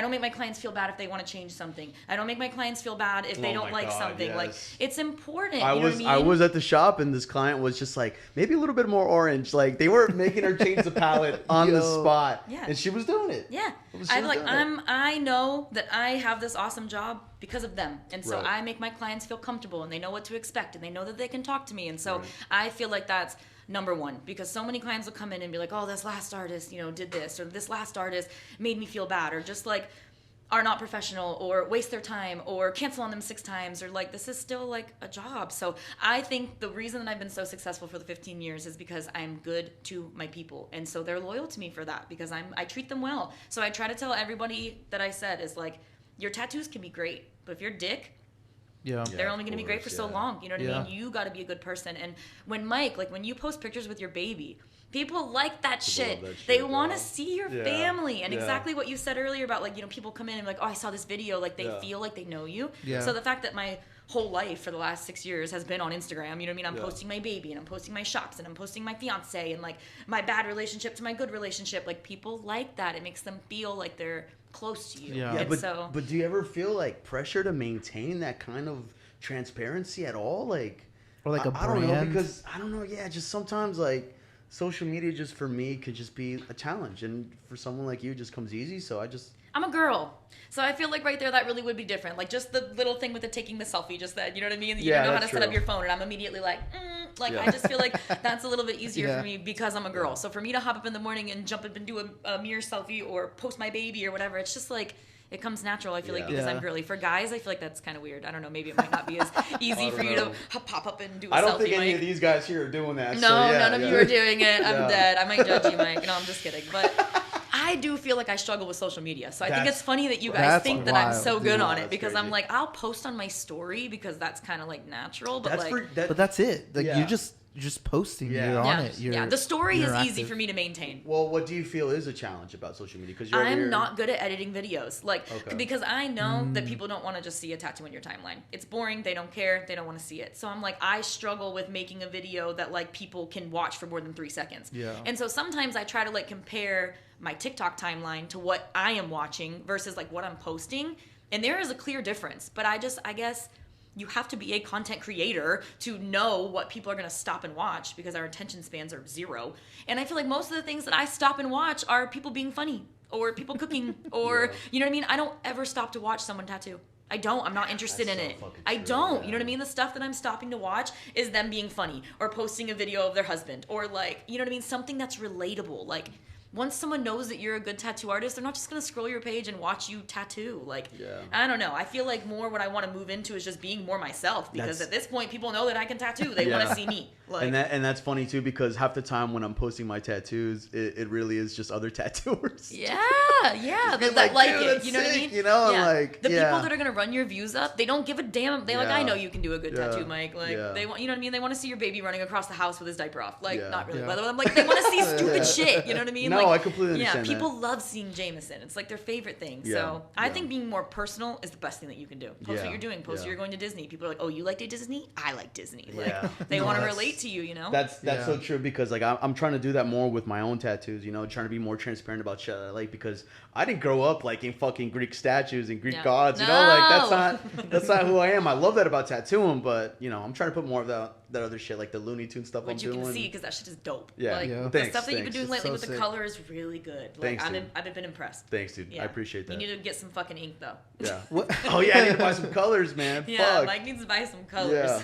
make my clients feel bad if they want to change something. I don't make my clients feel bad if they don't like something. Yes. Like, it's important. I you know what I mean? I was at the shop, and this client was just like, maybe a little bit more orange. Like, they were making her change the palette on the spot. Yeah. And she was doing it. Yeah. I know that I have this awesome job because of them. And so I make my clients feel comfortable, and they know what to expect, and they know that they can talk to me. And so I feel like that's number one, because so many clients will come in and be like, oh, this last artist, did this, or this last artist made me feel bad, or just like are not professional, or waste their time, or cancel on them 6 times, or like, this is still like a job. So I think the reason that I've been so successful for the 15 years is because I'm good to my people. And so they're loyal to me for that, because I treat them well. So I try to tell everybody that I said is like, your tattoos can be great, but if you're a dick, they're only going to be great for so long. You know what I mean? You got to be a good person. And when when you post pictures with your baby, people like that shit. They want to see your family. And exactly what you said earlier about like, people come in and like, oh, I saw this video. Like, they feel like they know you. Yeah. So the fact that my whole life for the last 6 years has been on Instagram, you know what I mean? I'm posting my baby, and I'm posting my shops, and I'm posting my fiance, and like my bad relationship to my good relationship. Like, people like that. It makes them feel like they're close to you. Yeah, but do you ever feel like pressure to maintain that kind of transparency at all? Like, or like a brand? I don't know, because I don't know. Yeah, just sometimes like social media just for me could just be a challenge, and for someone like you, it just comes easy. So I'm a girl, so I feel like right there that really would be different. Like, just the little thing with the taking the selfie, just that, you know what I mean? You don't know how to set up your phone, and I'm immediately like, I just feel like that's a little bit easier for me because I'm a girl. So for me to hop up in the morning and jump up and do a mirror selfie or post my baby or whatever, it's just like, it comes natural, I feel like, because I'm girly. For guys, I feel like that's kind of weird. I don't know, maybe it might not be as easy for you to pop up and do a selfie, I don't think any of these guys here are doing that. No, none of you are doing it. I'm dead. I might judge you, Mike. No, I'm just kidding. But I do feel like I struggle with social media. So I think it's funny that you guys think that I'm so good on it, because I'm like, I'll post on my story because that's kind of like natural. But but that's it. Like, you're just posting. You're on it. The story is easy for me to maintain. Well, what do you feel is a challenge about social media? Because I'm not good at editing videos. Because I know that people don't want to just see a tattoo in your timeline. It's boring. They don't care. They don't want to see it. So I'm like, I struggle with making a video that like people can watch for more than 3 seconds. Yeah. And so sometimes I try to like compare my TikTok timeline to what I am watching versus like what I'm posting. And there is a clear difference. But I guess you have to be a content creator to know what people are going to stop and watch, because our attention spans are 0. And I feel like most of the things that I stop and watch are people being funny, or people cooking, or, you know what I mean? I don't ever stop to watch someone tattoo. I don't. I'm not interested in it. I don't. You know what I mean? The stuff that I'm stopping to watch is them being funny, or posting a video of their husband, or like, you know what I mean? Something that's relatable. Like, once someone knows that you're a good tattoo artist, they're not just going to scroll your page and watch you tattoo. Like, I don't know. I feel like more what I want to move into is just being more myself, because at this point, people know that I can tattoo. They want to see me. Like, and that's funny too, because half the time when I'm posting my tattoos, it really is just other tattooers. Yeah. That like it. You know what I mean? You know, like the people that are gonna run your views up, they don't give a damn. They like, I know you can do a good tattoo, Mike. Like, they want, you know what I mean? They want to see your baby running across the house with his diaper off. Like, not really. But I'm like, they want to see stupid shit. You know what I mean? No, I completely understand. Yeah, people love seeing Jameson. It's like their favorite thing. So I think being more personal is the best thing that you can do. Post what you're doing. Post you're going to Disney. People are like, oh, you like Disney? I like Disney. Like, they want to relate to you. You know? That's so true, because like I'm trying to do that more with my own tattoos, you know, trying to be more transparent about shit I like, because I didn't grow up like in fucking Greek statues and Greek gods, you know, like that's not who I am. I love that about tattooing, but you know, I'm trying to put more of that other shit, like the Looney Tunes stuff I'm doing. Which you can see, because that shit is dope. The stuff that you've been doing lately with the color is really good. Like, I've been impressed. Thanks, dude. I appreciate that. You need to get some fucking ink though. Yeah. Oh yeah, I need to buy some colors, man. Yeah, Fuck. Mike needs to buy some colors. Yeah.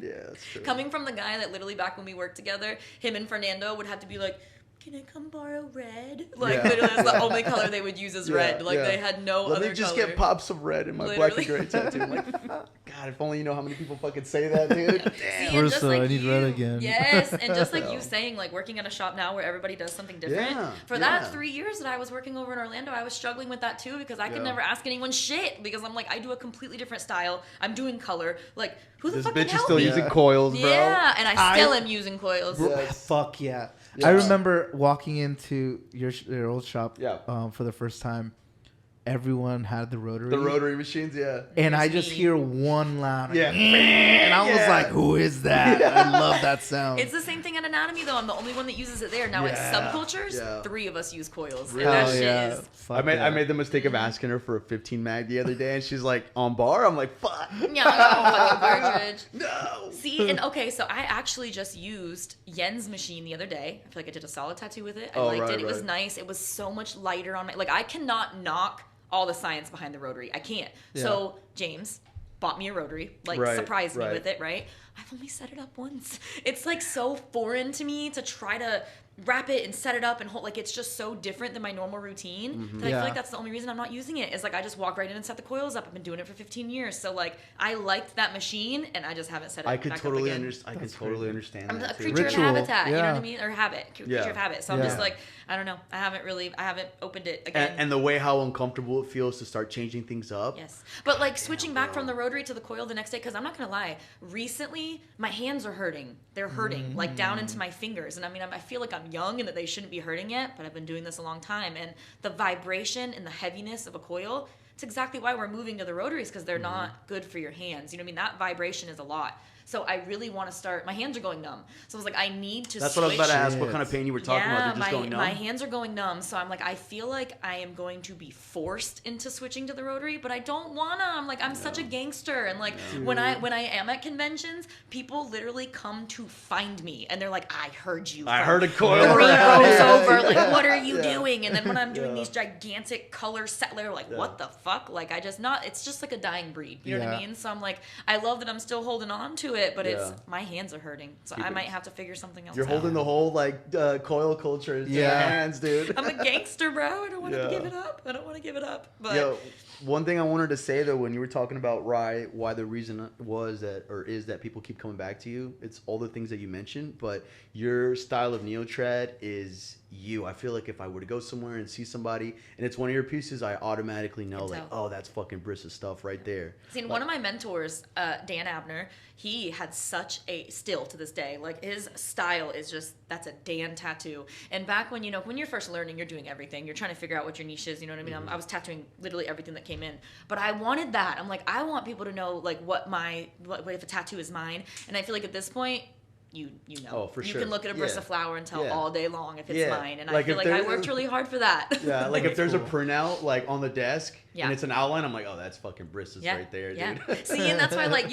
Yeah, that's true. Coming from the guy that literally back when we worked together, him and Fernando would have to be like, can I come borrow red? Like, literally, that's the only color they would use is red. Like, they had no other color. Let me just get pops of red in my black and gray tattoo. I'm like, God, if only you know how many people fucking say that, dude. Damn. Brissa, like I need red again. Yes, and just like you saying, like, working at a shop now where everybody does something different. For that 3 years that I was working over in Orlando, I was struggling with that, too, because I could never ask anyone shit. Because I'm like, I do a completely different style. I'm doing color. Like, who the fuck can help me? This bitch is still using coils, bro. Yeah, and I still am using coils. Fuck yeah. I remember walking into your old shop for the first time. Everyone had the rotary. The rotary machines, yeah. And I just hear one loud. Yeah. And I was like, who is that? I love that sound. It's the same thing at Anatomy, though. I'm the only one that uses it there. Now, at Subcultures, 3 of us use coils. Really? And that shit is... I made the mistake of asking her for a 15 mag the other day, and she's like, on bar? I'm like, fuck. Yeah, fucking cartridge. No. See, and okay, so I actually just used Yen's machine the other day. I feel like I did a solid tattoo with it. I liked it. It was nice. It was so much lighter on my... Like, I cannot knock all the science behind the rotary. I can't. Yeah. So James bought me a rotary, like surprised me with it, right? I've only set it up once. It's like so foreign to me to try to wrap it and set it up and hold, like it's just so different than my normal routine that I feel like that's the only reason I'm not using it is like I just walk right in and set the coils up. I've been doing it for 15 years. So like I liked that machine and I just haven't set it back up again. I could totally understand I'm that a creature of habitat, you know what I mean? Or creature of habit. So I'm just like, I don't know. I haven't opened it again. And the way how uncomfortable it feels to start changing things up. Yes. But like switching back from the rotary to the coil the next day, because I'm not going to lie, recently my hands are hurting. They're hurting like down into my fingers. And I mean, I feel like I'm young and that they shouldn't be hurting yet, but I've been doing this a long time. And the vibration and the heaviness of a coil, it's exactly why we're moving to the rotaries, because they're not good for your hands. You know what I mean? That vibration is a lot. So I really want to start. My hands are going numb. So I was like, I need to That's switch. what I was about to ask. What kind of pain you were talking about? They're just going numb? My hands are going numb. So I'm like, I feel like I am going to be forced into switching to the rotary, but I don't want to. I'm like, I'm such a gangster. And like, when I am at conventions, people literally come to find me. And they're like, I heard you. I heard a coil. 3 rows over. Like, what are you doing? And then when I'm doing these gigantic color set, they're like, what the fuck? Like, it's just like a dying breed. You know what I mean? So I'm like, I love that I'm still holding on to it, but it's my hands are hurting, so I might have to figure something else out. You're holding the whole like coil culture in your hands, dude. I'm a gangster, bro. I don't want to give it up. But one thing I wanted to say though, when you were talking about why the reason was that or is that people keep coming back to you, it's all the things that you mentioned, but your style of neo-trad is you. I feel like if I were to go somewhere and see somebody and it's one of your pieces, I automatically know like, oh, that's fucking Brissa stuff right there. See, one of my mentors, Dan Abner, he had such still to this day, like his style is just, that's a Dan tattoo. And back when, when you're first learning, you're doing everything. You're trying to figure out what your niche is, you know what I mean? I was tattooing literally everything that came in. But I wanted that. I'm like, I want people to know like what if a tattoo is mine. And I feel like at this point, you know. Oh, for you sure. can look at a Brissa flower and tell all day long if it's mine. And like I feel like I worked really hard for that. Yeah, like if there's a printout like on the desk and it's an outline, I'm like, oh, that's fucking Brissa's right there, dude. See, and that's why like,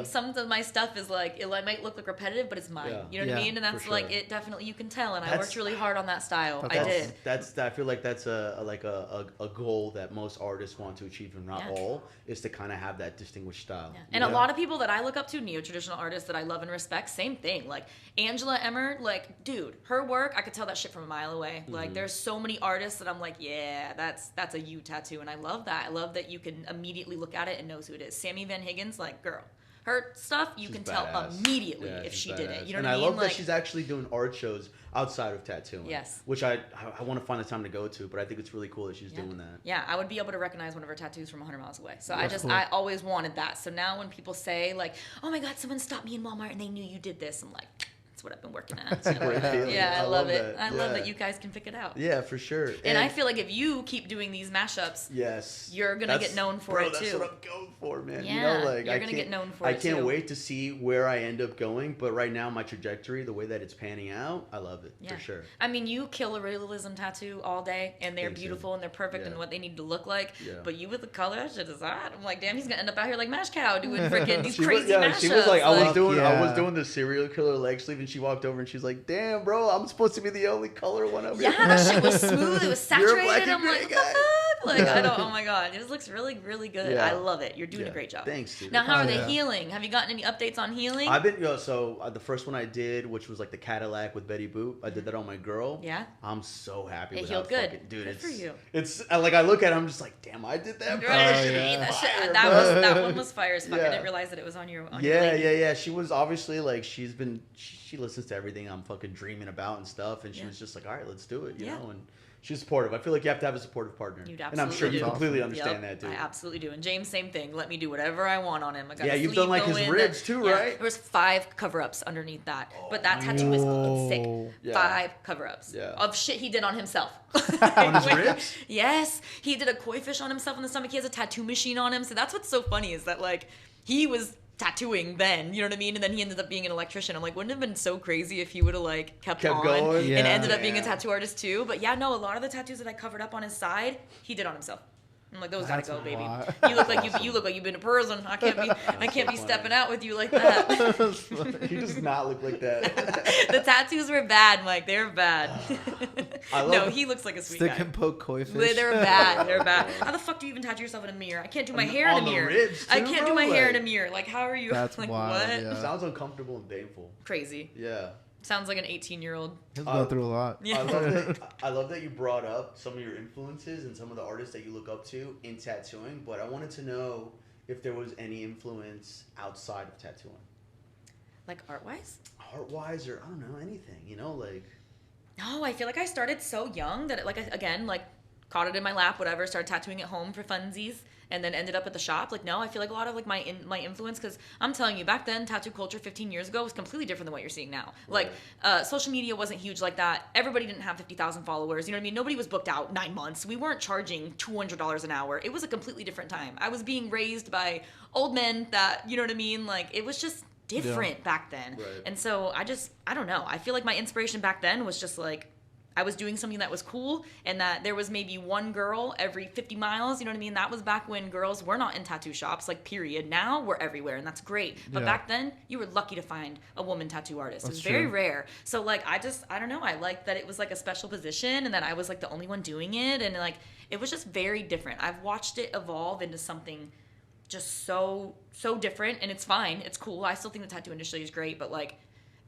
some of my stuff is like, it might look like repetitive, but it's mine. You know what I mean? And that's like, it definitely, you can tell. And I worked really hard on that style. I did. I feel like that's a goal that most artists want to achieve, and not all, is to kind of have that distinguished style. Yeah. And a lot of people that I look up to, neo-traditional artists that I love and respect, same thing. Like Angela Emmer, like, dude, her work, I could tell that shit from a mile away. Like, there's so many artists that I'm like, yeah, that's a you tattoo, and I love that. I love that you can immediately look at it and knows who it is. Sammy Van Higgins, like, girl, her stuff, she's can tell immediately if she did it. You know what I mean? And I love that she's actually doing art shows outside of tattooing. Yes. Which I want to find the time to go to, but I think it's really cool that she's doing that. Yeah, I would be able to recognize one of her tattoos from 100 miles away. So I always wanted that. So now when people say like, oh my God, someone stopped me in Walmart and they knew you did this, I'm like, what I've been working at. I love it. I love that you guys can pick it out. Yeah, for sure. And I feel like if you keep doing these mashups, you're gonna get known for it too. That's what I'm going for, man. Yeah, you're gonna get known for it too. I can't wait to see where I end up going, but right now my trajectory, the way that it's panning out, I love it for sure. I mean, you kill a realism tattoo all day, and they're beautiful and they're perfect and what they need to look like. Yeah. But you with the color, that shit is hot. I'm like, damn, he's gonna end up out here like Mash Cow doing freaking these crazy mashups. She was like, I was doing the serial killer leg sleeve, and she walked over and she's like, damn, bro, I'm supposed to be the only color one over here. Yeah, that shit was smooth. It was saturated. I'm like, what the fuck? Like, I don't, oh my God. It looks really, really good. Yeah. I love it. You're doing a great job. Thanks, dude. Now, how are Oh, they yeah. healing? Have you gotten any updates on healing? I've been, the first one I did, which was like the Cadillac with Betty Boop, I did that on my girl. Yeah. I'm so happy It with healed how good. fucking, dude, Good for you. It's like, I look at it, I'm just like, damn, I did that. Bro. yeah. That one was fire as fuck. I Yeah. didn't realize that it was on your Yeah. She was obviously like, she listens to everything I'm fucking dreaming about and stuff, and she was just like, all right, let's do it, you know, and she's supportive. I feel like you have to have a supportive partner. You'd And I'm sure absolutely you do. completely understand Yep, that, dude. I absolutely do. And James, same thing. Let me do whatever I want on him. I got Yeah, you've done like his ribs too, right? There was 5 cover-ups underneath that. But that tattoo was fucking sick. Yeah. 5 cover-ups Yeah. of shit he did on himself. On his ribs? Yes. He did a koi fish on himself in the stomach. He has a tattoo machine on him. So that's what's so funny is that like he was tattooing then, you know what I mean? And then he ended up being an electrician. I'm like, wouldn't it have been so crazy if he would have like kept on going? Yeah. and ended up being a Yeah. tattoo artist too? But yeah, no, a lot of the tattoos that I covered up on his side, he did on himself. I'm like, those That's gotta go, baby. wild. You look like you look like you've been a person. I can't be so stepping funny. out with you like that. He does not look like that. The tattoos were bad, Mike. They're bad. I love No, it. he looks like a sweet Stick guy. and poke koi fish. They're bad. They're bad. How the fuck do you even tattoo yourself in a mirror? I can't do my hair in On a the mirror. ribs, I too, can't do bro? my hair in a Like- mirror. Like, how are you? That's like, wild, what? yeah. Sounds uncomfortable and painful. Crazy. Yeah. Sounds like an 18-year-old. He's going through a lot. Yeah. I love that you brought up some of your influences and some of the artists that you look up to in tattooing, but I wanted to know if there was any influence outside of tattooing. Like art-wise? Art-wise or, I don't know, anything, you know, like... No, I feel like I started so young that, again, caught it in my lap, whatever, started tattooing at home for funsies, and then ended up at the shop. Like, no, I feel like a lot of, like, my influence, because I'm telling you, back then, tattoo culture 15 years ago was completely different than what you're seeing now. Right. Like, social media wasn't huge like that. Everybody didn't have 50,000 followers. You know what I mean? Nobody was booked out 9 months. We weren't charging $200 an hour. It was a completely different time. I was being raised by old men that, you know what I mean? Like, it was just different back then. Right. And so I don't know. I feel like my inspiration back then was just like, I was doing something that was cool, and that there was maybe one girl every 50 miles, you know what I mean? That was back when girls were not in tattoo shops, like, period. Now we're everywhere, and that's great. But Yeah. back then, you were lucky to find a woman tattoo artist. It was That's very true. rare. So, like, I don't know. I liked that it was, like, a special position, and that I was, like, the only one doing it, and, like, it was just very different. I've watched it evolve into something just so different, and it's fine. It's cool. I still think the tattoo industry is great, but, like,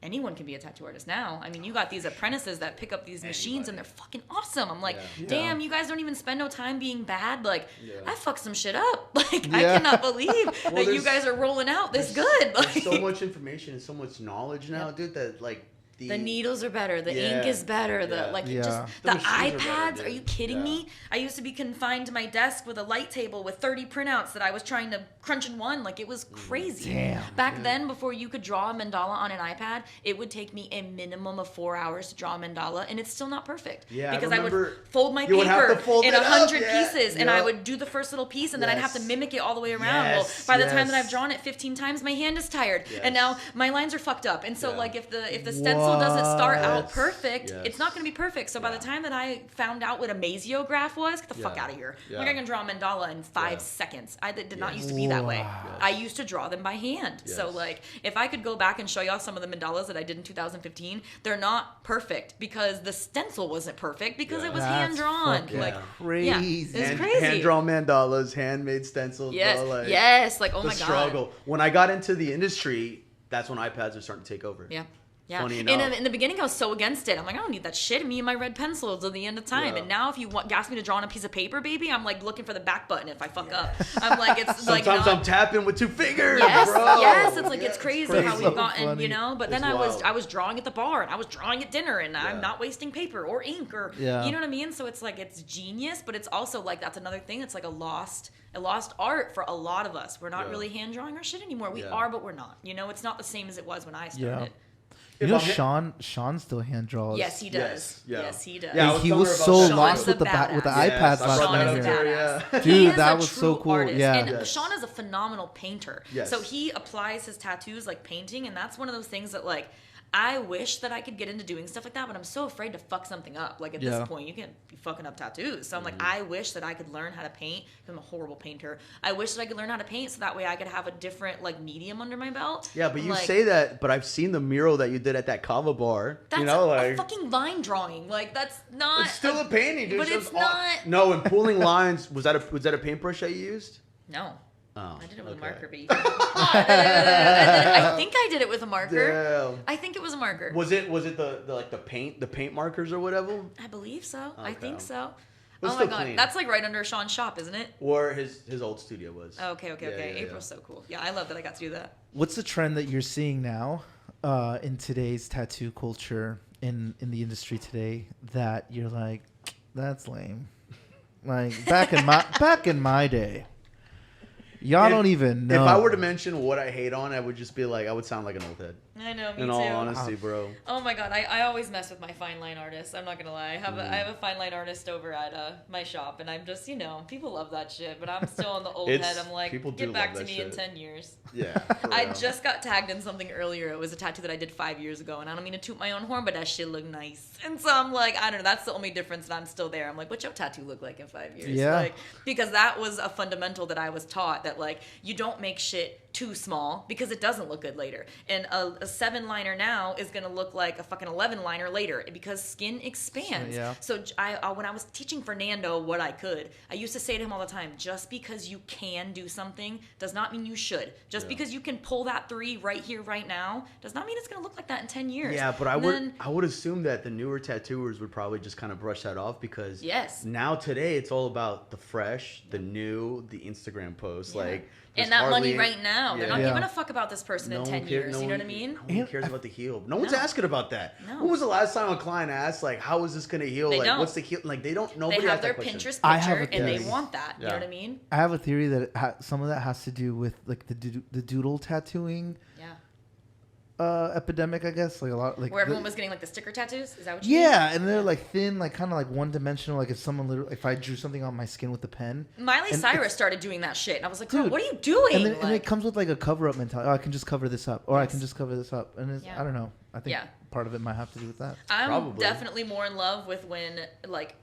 anyone can be a tattoo artist now. I mean, you got these apprentices that pick up these machines and they're fucking awesome. I'm like, Yeah. damn, you guys don't even spend no time being bad. Like, Yeah. I fucked some shit up. Like, I Yeah. cannot believe that you there's- guys are rolling out this good. Like, There's so much information and so much knowledge now, dude, that, like, the needles are better. The Yeah. ink is better. The Yeah. like Yeah. just The the machines are better, iPads. dude. Are you kidding Yeah. me? I used to be confined to my desk with a light table with 30 printouts that I was trying to crunch in one. Like, it was crazy. Damn, Back then, before you could draw a mandala on an iPad, it would take me a minimum of 4 hours to draw a mandala, and it's still not perfect. Yeah, I because I remember would fold my you would have paper to fold in it up, 100 yeah. pieces, and I Yup. would do the first little piece, and then I'd have to Yes. mimic it all the way around. Yes, Well, by the time that yes. I've drawn it 15 times, my hand is tired, Yes. and now my lines are fucked up. And so, Yeah. like, if the stencil doesn't start out What? perfect, Yes. it's not going to be perfect. So by Yeah. the time that I found out what a Masiograph was, get the fuck Yeah. out of here. Yeah. Like, I can draw a mandala in 5 Yeah. seconds. I did not Yes. used to be that way. Wow. I used to draw them by hand. So, Yes. like, if I could go back and show y'all some of the mandalas that I did in 2015, they're not perfect because the stencil wasn't perfect because Yeah. it was That's hand drawn. fucking Like, crazy. It's crazy. Hand-drawn mandalas, handmade stencils. yes, bro, like, yes, like, oh the my god. struggle. When I got into the industry, that's when iPads are starting to take over. Yeah. Yeah. Funny in, enough. in the beginning, I was so against it. I'm like, I don't need that shit. Me and my red pencil till the end of time. Yeah. And now, if you ask me to draw on a piece of paper, baby, I'm like looking for the back button if I fuck up. I'm like, it's like Sometimes not, I'm tapping with 2 fingers, Yes, bro. yes, it's like Yeah, it's crazy crazy. how So we've gotten, funny. you know. But then It's wild. I was drawing at the bar and I was drawing at dinner, and Yeah. I'm not wasting paper or ink or Yeah. you know what I mean. So it's like it's genius, but it's also like that's another thing. It's like a lost art for a lot of us. We're not Yeah. really hand drawing our shit anymore. We Yeah. are, but we're not. You know, it's not the same as it was when I Yeah. started. You If know, I'm- Sean still hand draws. Yes, he does. Yes, yeah. Yes, he does. Yeah, I And was he telling was her about so that. Sean lost is with a the with the badass. Yes, iPads I last brought Sean that night is up a here. there, badass. yeah. Dude, He is that a was so true cool. artist. Yeah. And Yes. Sean is a phenomenal painter. Yes. So he applies his tattoos like painting, and that's one of those things that like I wish that I could get into doing stuff like that, but I'm so afraid to fuck something up. Like at this point, you can't be fucking up tattoos. So I'm like, I wish that I could learn how to paint. I'm a horrible painter. I wish that I could learn how to paint so that way I could have a different like medium under my belt. Yeah, but you like, say that, but I've seen the mural that you did at that kava bar. That's you know, a fucking line drawing. Like that's not. It's still a painting, dude. But it's not. No, and pulling lines, was that a paintbrush that you used? No. Oh, I did it with okay. a marker, B. I think I did it with a marker. Damn. I think it was a marker. Was it the paint markers or whatever? I believe so. Okay. I think so. But oh my still god, clean. that's like right under Sean's shop, isn't it? Or his old studio was. Oh, okay. Yeah, April's so cool. Yeah, I love that I got to do that. What's the trend that you're seeing now in today's tattoo culture in the industry today that you're like, that's lame? Like back in my day. Y'all don't even know. If I were to mention what I hate on, I would just be like, I would sound like an old head. I know, me in too. all honesty, bro. Oh my god, I always mess with my fine line artists. I'm not gonna lie. I have a fine line artist over at my shop, and I'm just, people love that shit, but I'm still on the old head. I'm like, get back to me in 10 years. Yeah. I just got tagged in something earlier. It was a tattoo that I did 5 years ago, and I don't mean to toot my own horn, but that shit looked nice. And so I'm like, I don't know. That's the only difference that I'm still there. I'm like, what's your tattoo look like in 5 years? Yeah. Like, because that was a fundamental that I was taught, that like you don't make shit too small because it doesn't look good later. And a 7-liner now is gonna look like a fucking 11-liner later because skin expands. So I when I was teaching Fernando what I could, I used to say to him all the time, just because you can do something does not mean you should. Just because you can pull that 3 right here, right now, does not mean it's gonna look like that in 10 years. Yeah, but I would assume that the newer tattooers would probably just kind of brush that off because now today it's all about the fresh, the new, the Instagram posts, like. And that money right now. They're not giving a fuck about this person in 10 years. You know what I mean? No one cares about the heal. No one's asking about that. No. When was the last time a client asked, like, how is this going to heal? Like, what's the heal? Like, they don't, nobody They have their question. Pinterest picture and they want that. You know what I mean? I have a theory that some of that has to do with, like, the doodle tattooing. Epidemic, I guess, like a lot, like where everyone was getting like the sticker tattoos. Is that what you mean? Yeah, and they're like thin, like kind of like one dimensional. Like if I drew something on my skin with a pen. Miley Cyrus started doing that shit, and I was like, dude, what are you doing? And it comes with like a cover up mentality. Oh, I can just cover this up, or I can just cover this up, and I don't know. I think part of it might have to do with that. I'm definitely more in love with when like.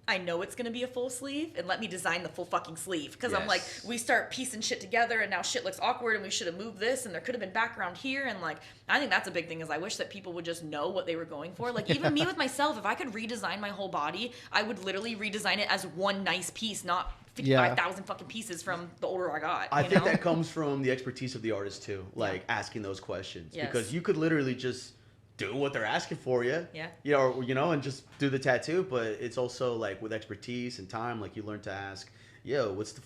I know it's going to be a full sleeve and let me design the full fucking sleeve. Because I'm like, we start piecing shit together and now shit looks awkward and we should have moved this and there could have been background here. And like, I think that's a big thing is I wish that people would just know what they were going for. Like even me with myself, if I could redesign my whole body, I would literally redesign it as one nice piece, not 55,000 fucking pieces from the order I got. I think that comes from the expertise of the artist too. Like asking those questions. Because you could literally just do what they're asking for you. And just do the tattoo. But it's also like with expertise and time, like you learn to ask,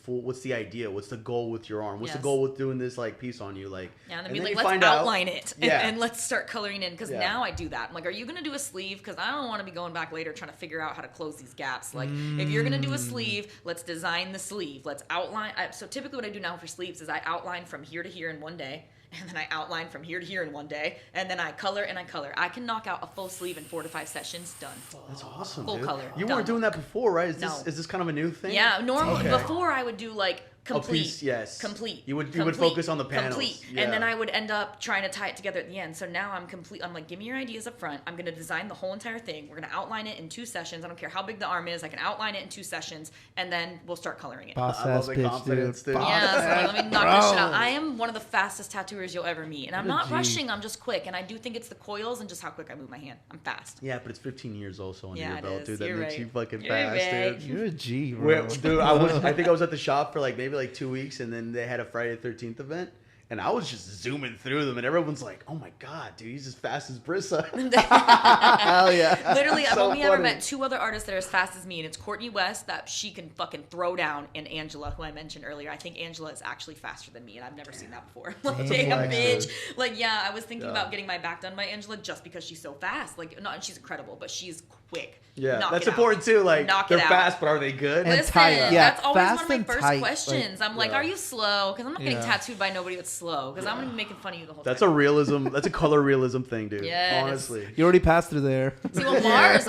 what's the idea? What's the goal with your arm? What's the goal with doing this like piece on you? Like, and then be like, let's outline it and let's start coloring in. Because now I do that. I'm like, are you gonna do a sleeve? Because I don't want to be going back later trying to figure out how to close these gaps. Like, if you're gonna do a sleeve, let's design the sleeve. Let's outline. So typically, what I do now for sleeves is I outline from here to here in one day. And then I outline from here to here in one day, and then I color and I color. I can knock out a full sleeve in 4 to 5 sessions. Done. That's awesome. Full dude. color. You done. weren't doing that before, right? Is this kind of a new thing? Yeah. Normally, before I would do like complete. Piece, yes. Complete. You would focus on the panels. Complete. Yeah. And then I would end up trying to tie it together at the end. So now I'm complete. I'm like, give me your ideas up front. I'm going to design the whole entire thing. We're going to outline it in 2 sessions. I don't care how big the arm is. I can outline it in 2 sessions, and then we'll start coloring it. Boss ass bitch, dude. Yeah, so let me knock this shit out. I am one of the fastest tattooers you'll ever meet. And I'm not rushing. I'm just quick. And I do think it's the coils and just how quick I move my hand. I'm fast. Yeah, but it's 15 years also under your belt, dude. That You're makes right. you fucking You're fast, right. dude. You're a G, bro. Dude, I think I was at the shop for maybe 2 weeks, and then they had a Friday the 13th event, and I was just zooming through them, and everyone's like, "Oh my god, dude, he's as fast as Brissa." Hell yeah! Literally, I've only ever met 2 other artists that are as fast as me, and it's Courtney West, that she can fucking throw down, and Angela, who I mentioned earlier. I think Angela is actually faster than me, and I've never seen that before. Damn, bitch. Like, I was thinking about getting my back done by Angela just because she's so fast. Like, and she's incredible, but she's quick. Yeah, Knock that's it out. important too. Like Knock they're it out. fast, but are they good? And Listen, tight. Yeah, that's always fast one of my and first tight, questions. I'm like, yeah. are you slow? Because I'm not getting Yeah. tattooed by nobody that's slow. Because I'm gonna be making fun of you the whole That's a time. realism. That's a color realism thing, dude. Yes. Honestly. You already passed through there. See, well,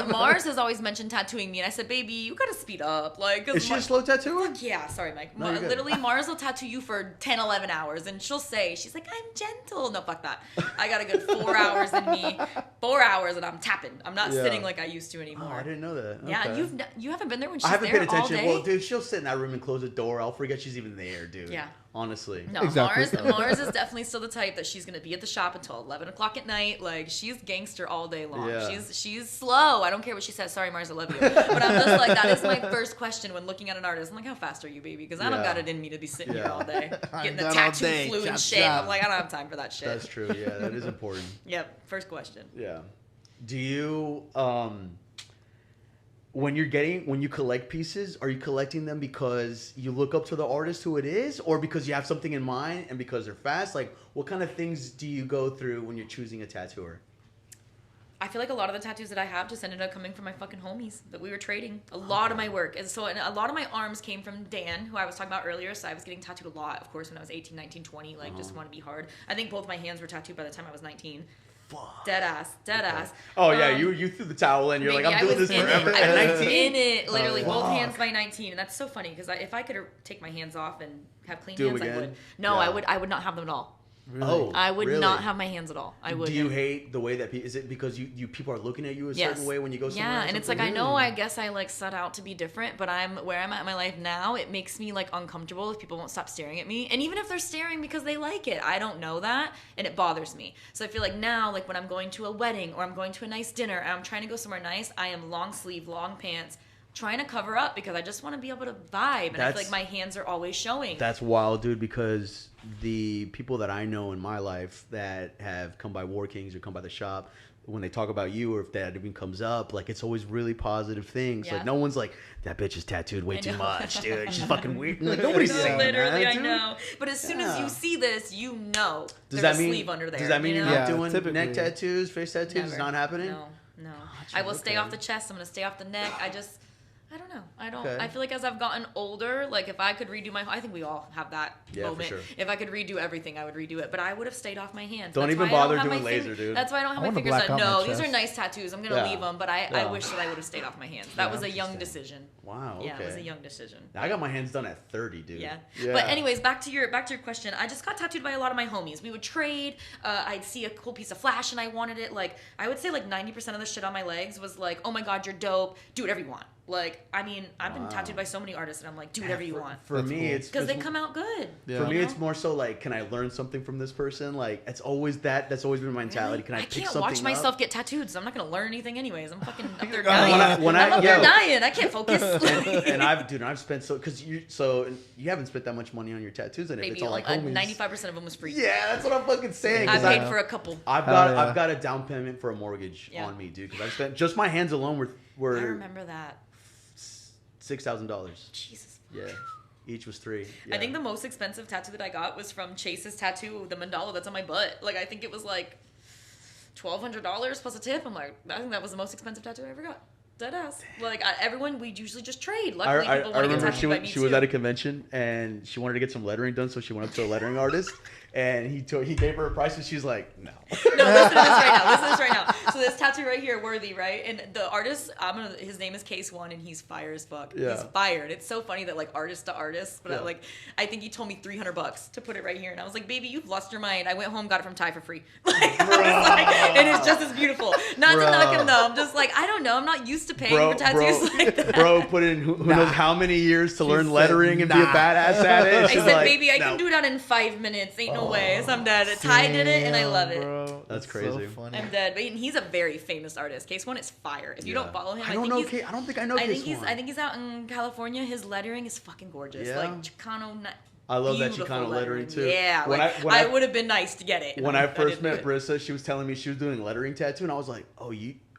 Mars has always mentioned tattooing me, and I said, baby, you gotta speed up. Like, 'cause Is she a slow tattooer? Fuck yeah, sorry, Mike. No, you're good. Literally, Mars will tattoo you for 10, 11 hours, and she's like, I'm gentle. No, fuck that. I got a good 4 hours in me. 4 hours, and I'm tapping. I'm not Yeah. sitting like I used to Oh, anymore. I didn't know that. Yeah, Okay. you haven't been there when she's I haven't there paid all attention. day? Well, dude, she'll sit in that room and close the door. I'll forget she's even there, dude. Yeah. Honestly. No, Exactly. Mars is definitely still the type that she's gonna be at the shop until 11 o'clock at night. Like, she's gangster all day long. Yeah. She's slow. I don't care what she says. Sorry, Mars, I love you. But I'm just like, that is my first question when looking at an artist. I'm like, how fast are you, baby? Because I don't Yeah. got it in me to be sitting here Yeah. all day getting the Got all tattoo day. flu and Chop, shit. chop. I'm like, I don't have time for that shit. That's true. Yeah, that is important. Yep. First question. Yeah. Do you when you collect pieces, are you collecting them because you look up to the artist who it is, or because you have something in mind and because they're fast? Like, what kind of things do you go through when you're choosing a tattooer? I feel like a lot of the tattoos that I have just ended up coming from my fucking homies that we were trading. A lot of my work. And a lot of my arms came from Dan, who I was talking about earlier. So I was getting tattooed a lot, of course, when I was 18, 19, 20. Like, just want to be hard. I think both my hands were tattooed by the time I was 19. Fuck. Dead ass. Oh yeah, you threw the towel in. You're Baby, like, I'm doing this in forever. It. I At was 19? in it, literally, both fuck. hands by 19, and that's so funny because if I could take my hands off and have clean Do 'em hands, I again? would. No, Yeah. I would not have them at all. Really? Oh, I would really? not have my hands at all. I would. Do you hate the way that is it because you people are looking at you a certain way when you go somewhere? Yeah, or and it's something? like, I know, I guess I like set out to be different, but where I'm at in my life now, it makes me like uncomfortable if people won't stop staring at me. And even if they're staring because they like it, I don't know that, and it bothers me. So I feel like now, like when I'm going to a wedding or I'm going to a nice dinner and I'm trying to go somewhere nice, I am long sleeve, long pants, trying to cover up because I just want to be able to vibe, and I feel like my hands are always showing. That's wild, dude, because the people that I know in my life that have come by War Kings or come by the shop, when they talk about you or if that even comes up, like it's always really positive things. Yeah. Like no one's like, that bitch is tattooed way I too know. much, dude. She's fucking weird. Like nobody's saying Literally, that, I dude. know. But as soon as Yeah. you see this, you know Does there's that a mean sleeve under there. Does that mean you you're know? not Yeah, doing typically. neck tattoos, face tattoos? It's Never. not happening? No. Gotcha, I will stay okay. off the chest. I'm gonna stay off the neck. I don't know. I don't. Okay. I feel like as I've gotten older, like if I could redo I think we all have that Yeah, for moment. sure. If I could redo everything, I would redo it. But I would have stayed off my hands. Don't That's even why I bother have doing my laser, dude. That's why I don't have I my wanna fingers black done. out my No, these are chest. nice tattoos. I'm gonna Yeah. leave them, but I Yeah. wish that I would have stayed off my hands. That Yeah, was a young interesting. decision. Wow. Okay. Yeah, it was a young decision. I got my hands done at 30, dude. Yeah. But anyways, back to your question. I just got tattooed by a lot of my homies. We would trade. I'd see a cool piece of flash and I wanted it. Like I would say like 90% of the shit on my legs was like, oh my god, you're dope. Do whatever you want. Like I mean, I've been tattooed by so many artists, and I'm like, do whatever you want. For That's me, cool. it's Because they come out good. Yeah. For You me, know? it's more so like, can I learn something from this person? Like, it's always that's always been my mentality. Can I pick can't something watch myself up? get tattooed, so I'm not gonna learn anything anyways. I'm fucking up there When I- dying. when I- I'm up there yo. dying. I can't focus. and I've spent because you haven't spent that much money on your tattoos, and if Maybe it's all like homies. 95% of them was free. Yeah, that's what I'm fucking saying. I 'cause paid for a couple. I've Hell got yeah. I've got a down payment for a mortgage Yeah. on me, dude. Because I spent just my hands alone were I remember that. $6,000. Jesus. Yeah, each was $3,000. I think the most expensive tattoo that I got was from Chase's tattoo, the mandala that's on my butt. Like I think it was like $1,200 plus a tip. I'm like, I think that was the most expensive tattoo I ever got. Dead ass. Like everyone, we usually just trade. Luckily, I people want to get remember tattooed by me she was too. at a convention and she wanted to get some lettering done, so she went up to a lettering artist and he gave her a price and she's like, no. No, listen to this right now. Listen to this right now. So this tattoo right here, Worthy, right? And the artist, his name is Case One, and he's fire as fuck. Yeah. He's fired. It's so funny that like artist to artist, but Yeah. I think he told me $300 to put it right here, and I was like, baby, you've lost your mind. I went home, got it from Ty for free. Like, I was like, and it's just as beautiful. Not to knock him though. I'm just like, I don't know. I'm not used to paying for tattoos like that. Bro put in who knows how many years to learn said lettering and be a nah. badass at it. I She's said, like, baby, I no. can do that in 5 minutes. Ain't no way. So I'm dead. Ty did it, and I love it. Bro. That's So crazy. funny. I'm dead. But he's a very famous artist. Case One is fire. If you don't follow him, I think he's I don't think I know Case One. I think he's out in California. His lettering is fucking gorgeous. Yeah. Like Chicano. I love that beautiful Chicano lettering too. Yeah, When like, I- I would have been nice to get it. When I first didn't do met it. Brissa, she was telling me she was doing lettering tattoo, and I was like, "Oh,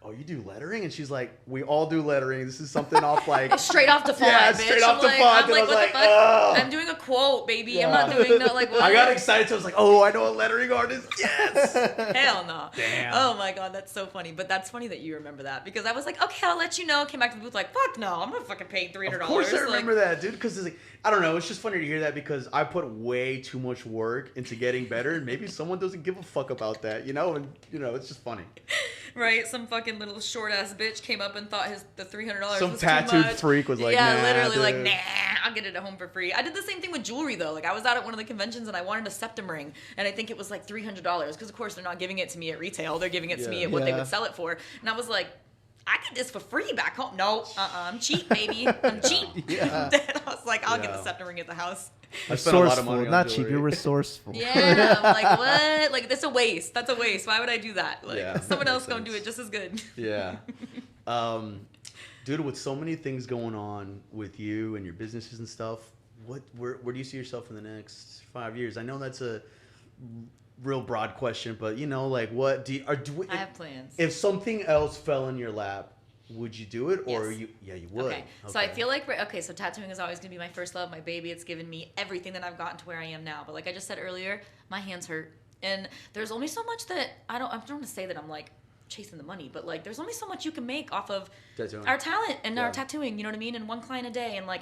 oh, you do lettering? And she's like, we all do lettering. This is something off like straight off the font, yeah, bitch. straight off the font. I'm And like, I was what like, the fuck? oh. I'm doing a quote, baby. Yeah. I'm not doing no like. What? I got excited. So I was like, oh, I know a lettering artist. Yes. Hell no. Damn. Oh my god, that's so funny. But that's funny that you remember that because I was like, okay, I'll let you know. Came back to the booth like, fuck no, I'm not fucking paying $300. Of course I remember that, dude. Because like, I don't know. It's just funny to hear that because I put way too much work into getting better, and maybe someone doesn't give a fuck about that, you know? And you know, it's just funny. Right, some fucking little short ass bitch came up and thought the $300 Some was tattooed too much. freak was like, yeah, nah, literally dude. like, nah, I'll get it at home for free. I did the same thing with jewelry though. Like I was out at one of the conventions and I wanted a septum ring, and I think it was like $300 because of course they're not giving it to me at retail. They're giving it to me at what they would sell it for, and I was like, I get this for free back home. No, I'm cheap, baby. I'm cheap. Yeah. Then I was like, I'll get the septum ring at the house. I spent a lot of Resourceful, money on not cheap. jewelry. You're resourceful. Yeah, I'm like, what? Like, that's a waste. That's a waste. Why would I do that? Like, Yeah, someone that else makes gonna do sense. it just as good. Yeah. Dude, with so many things going on with you and your businesses and stuff, where do you see yourself in the next 5 years? I know that's a real broad question, but you know, like, what do you, I have plans. If something else fell in your lap, would you do it, or Yes. you would? Okay. So I feel like so tattooing is always gonna be my first love, my baby. It's given me everything that I've gotten to where I am now. But like I just said earlier, my hands hurt, and there's only so much that I don't want to say that I'm like chasing the money, but like there's only so much you can make off of Tattooing. our talent and our tattooing. You know what I mean? And one client a day, and like.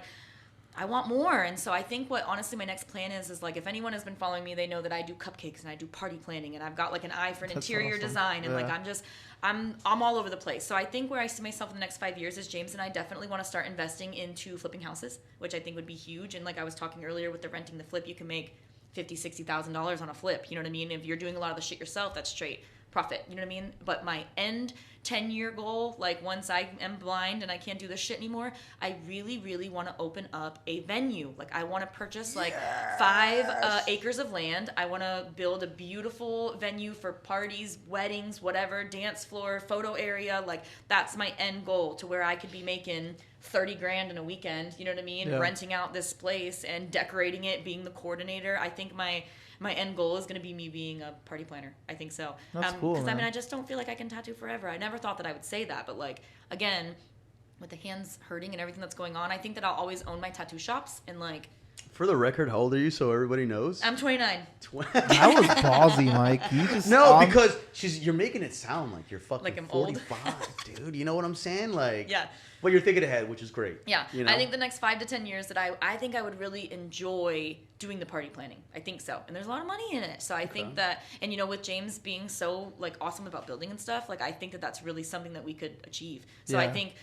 I want more. And so I think what honestly my next plan is like if anyone has been following me, they know that I do cupcakes and I do party planning and I've got like an eye for an That's interior awesome. design and Yeah. like I'm all over the place. So I think where I see myself in the next 5 years is James and I definitely want to start investing into flipping houses, which I think would be huge. And like I was talking earlier with the renting the flip, you can make $50,000-$60,000 on a flip. You know what I mean? If you're doing a lot of the shit yourself, that's straight profit. You know what I mean? But my end 10-year goal, like once I am blind and I can't do this shit anymore, I really, really want to open up a venue. Like I want to purchase like 5 acres of land. I want to build a beautiful venue for parties, weddings, whatever, dance floor, photo area. Like that's my end goal to where I could be making 30 grand in a weekend. You know what I mean? Yeah. Renting out this place and decorating it, being the coordinator. I think my end goal is going to be me being a party planner. I think so. That's cool, Because I mean, man. I just don't feel like I can tattoo forever. I never thought that I would say that, but like again, with the hands hurting and everything that's going on, I think that I'll always own my tattoo shops and like. For the record, how old are you? So everybody knows. I'm 29. That was ballsy, Mike. You just No, because you're making it sound like you're fucking Like I'm old. 45, dude. You know what I'm saying? Like, Yeah. But you're thinking ahead, which is great. Yeah, You know? I think the next 5 to 10 years that I think I would really enjoy doing the party planning. I think so, and there's a lot of money in it. So I think that, and you know, with James being so like awesome about building and stuff, like I think that that's really something that we could achieve. So I Yeah. think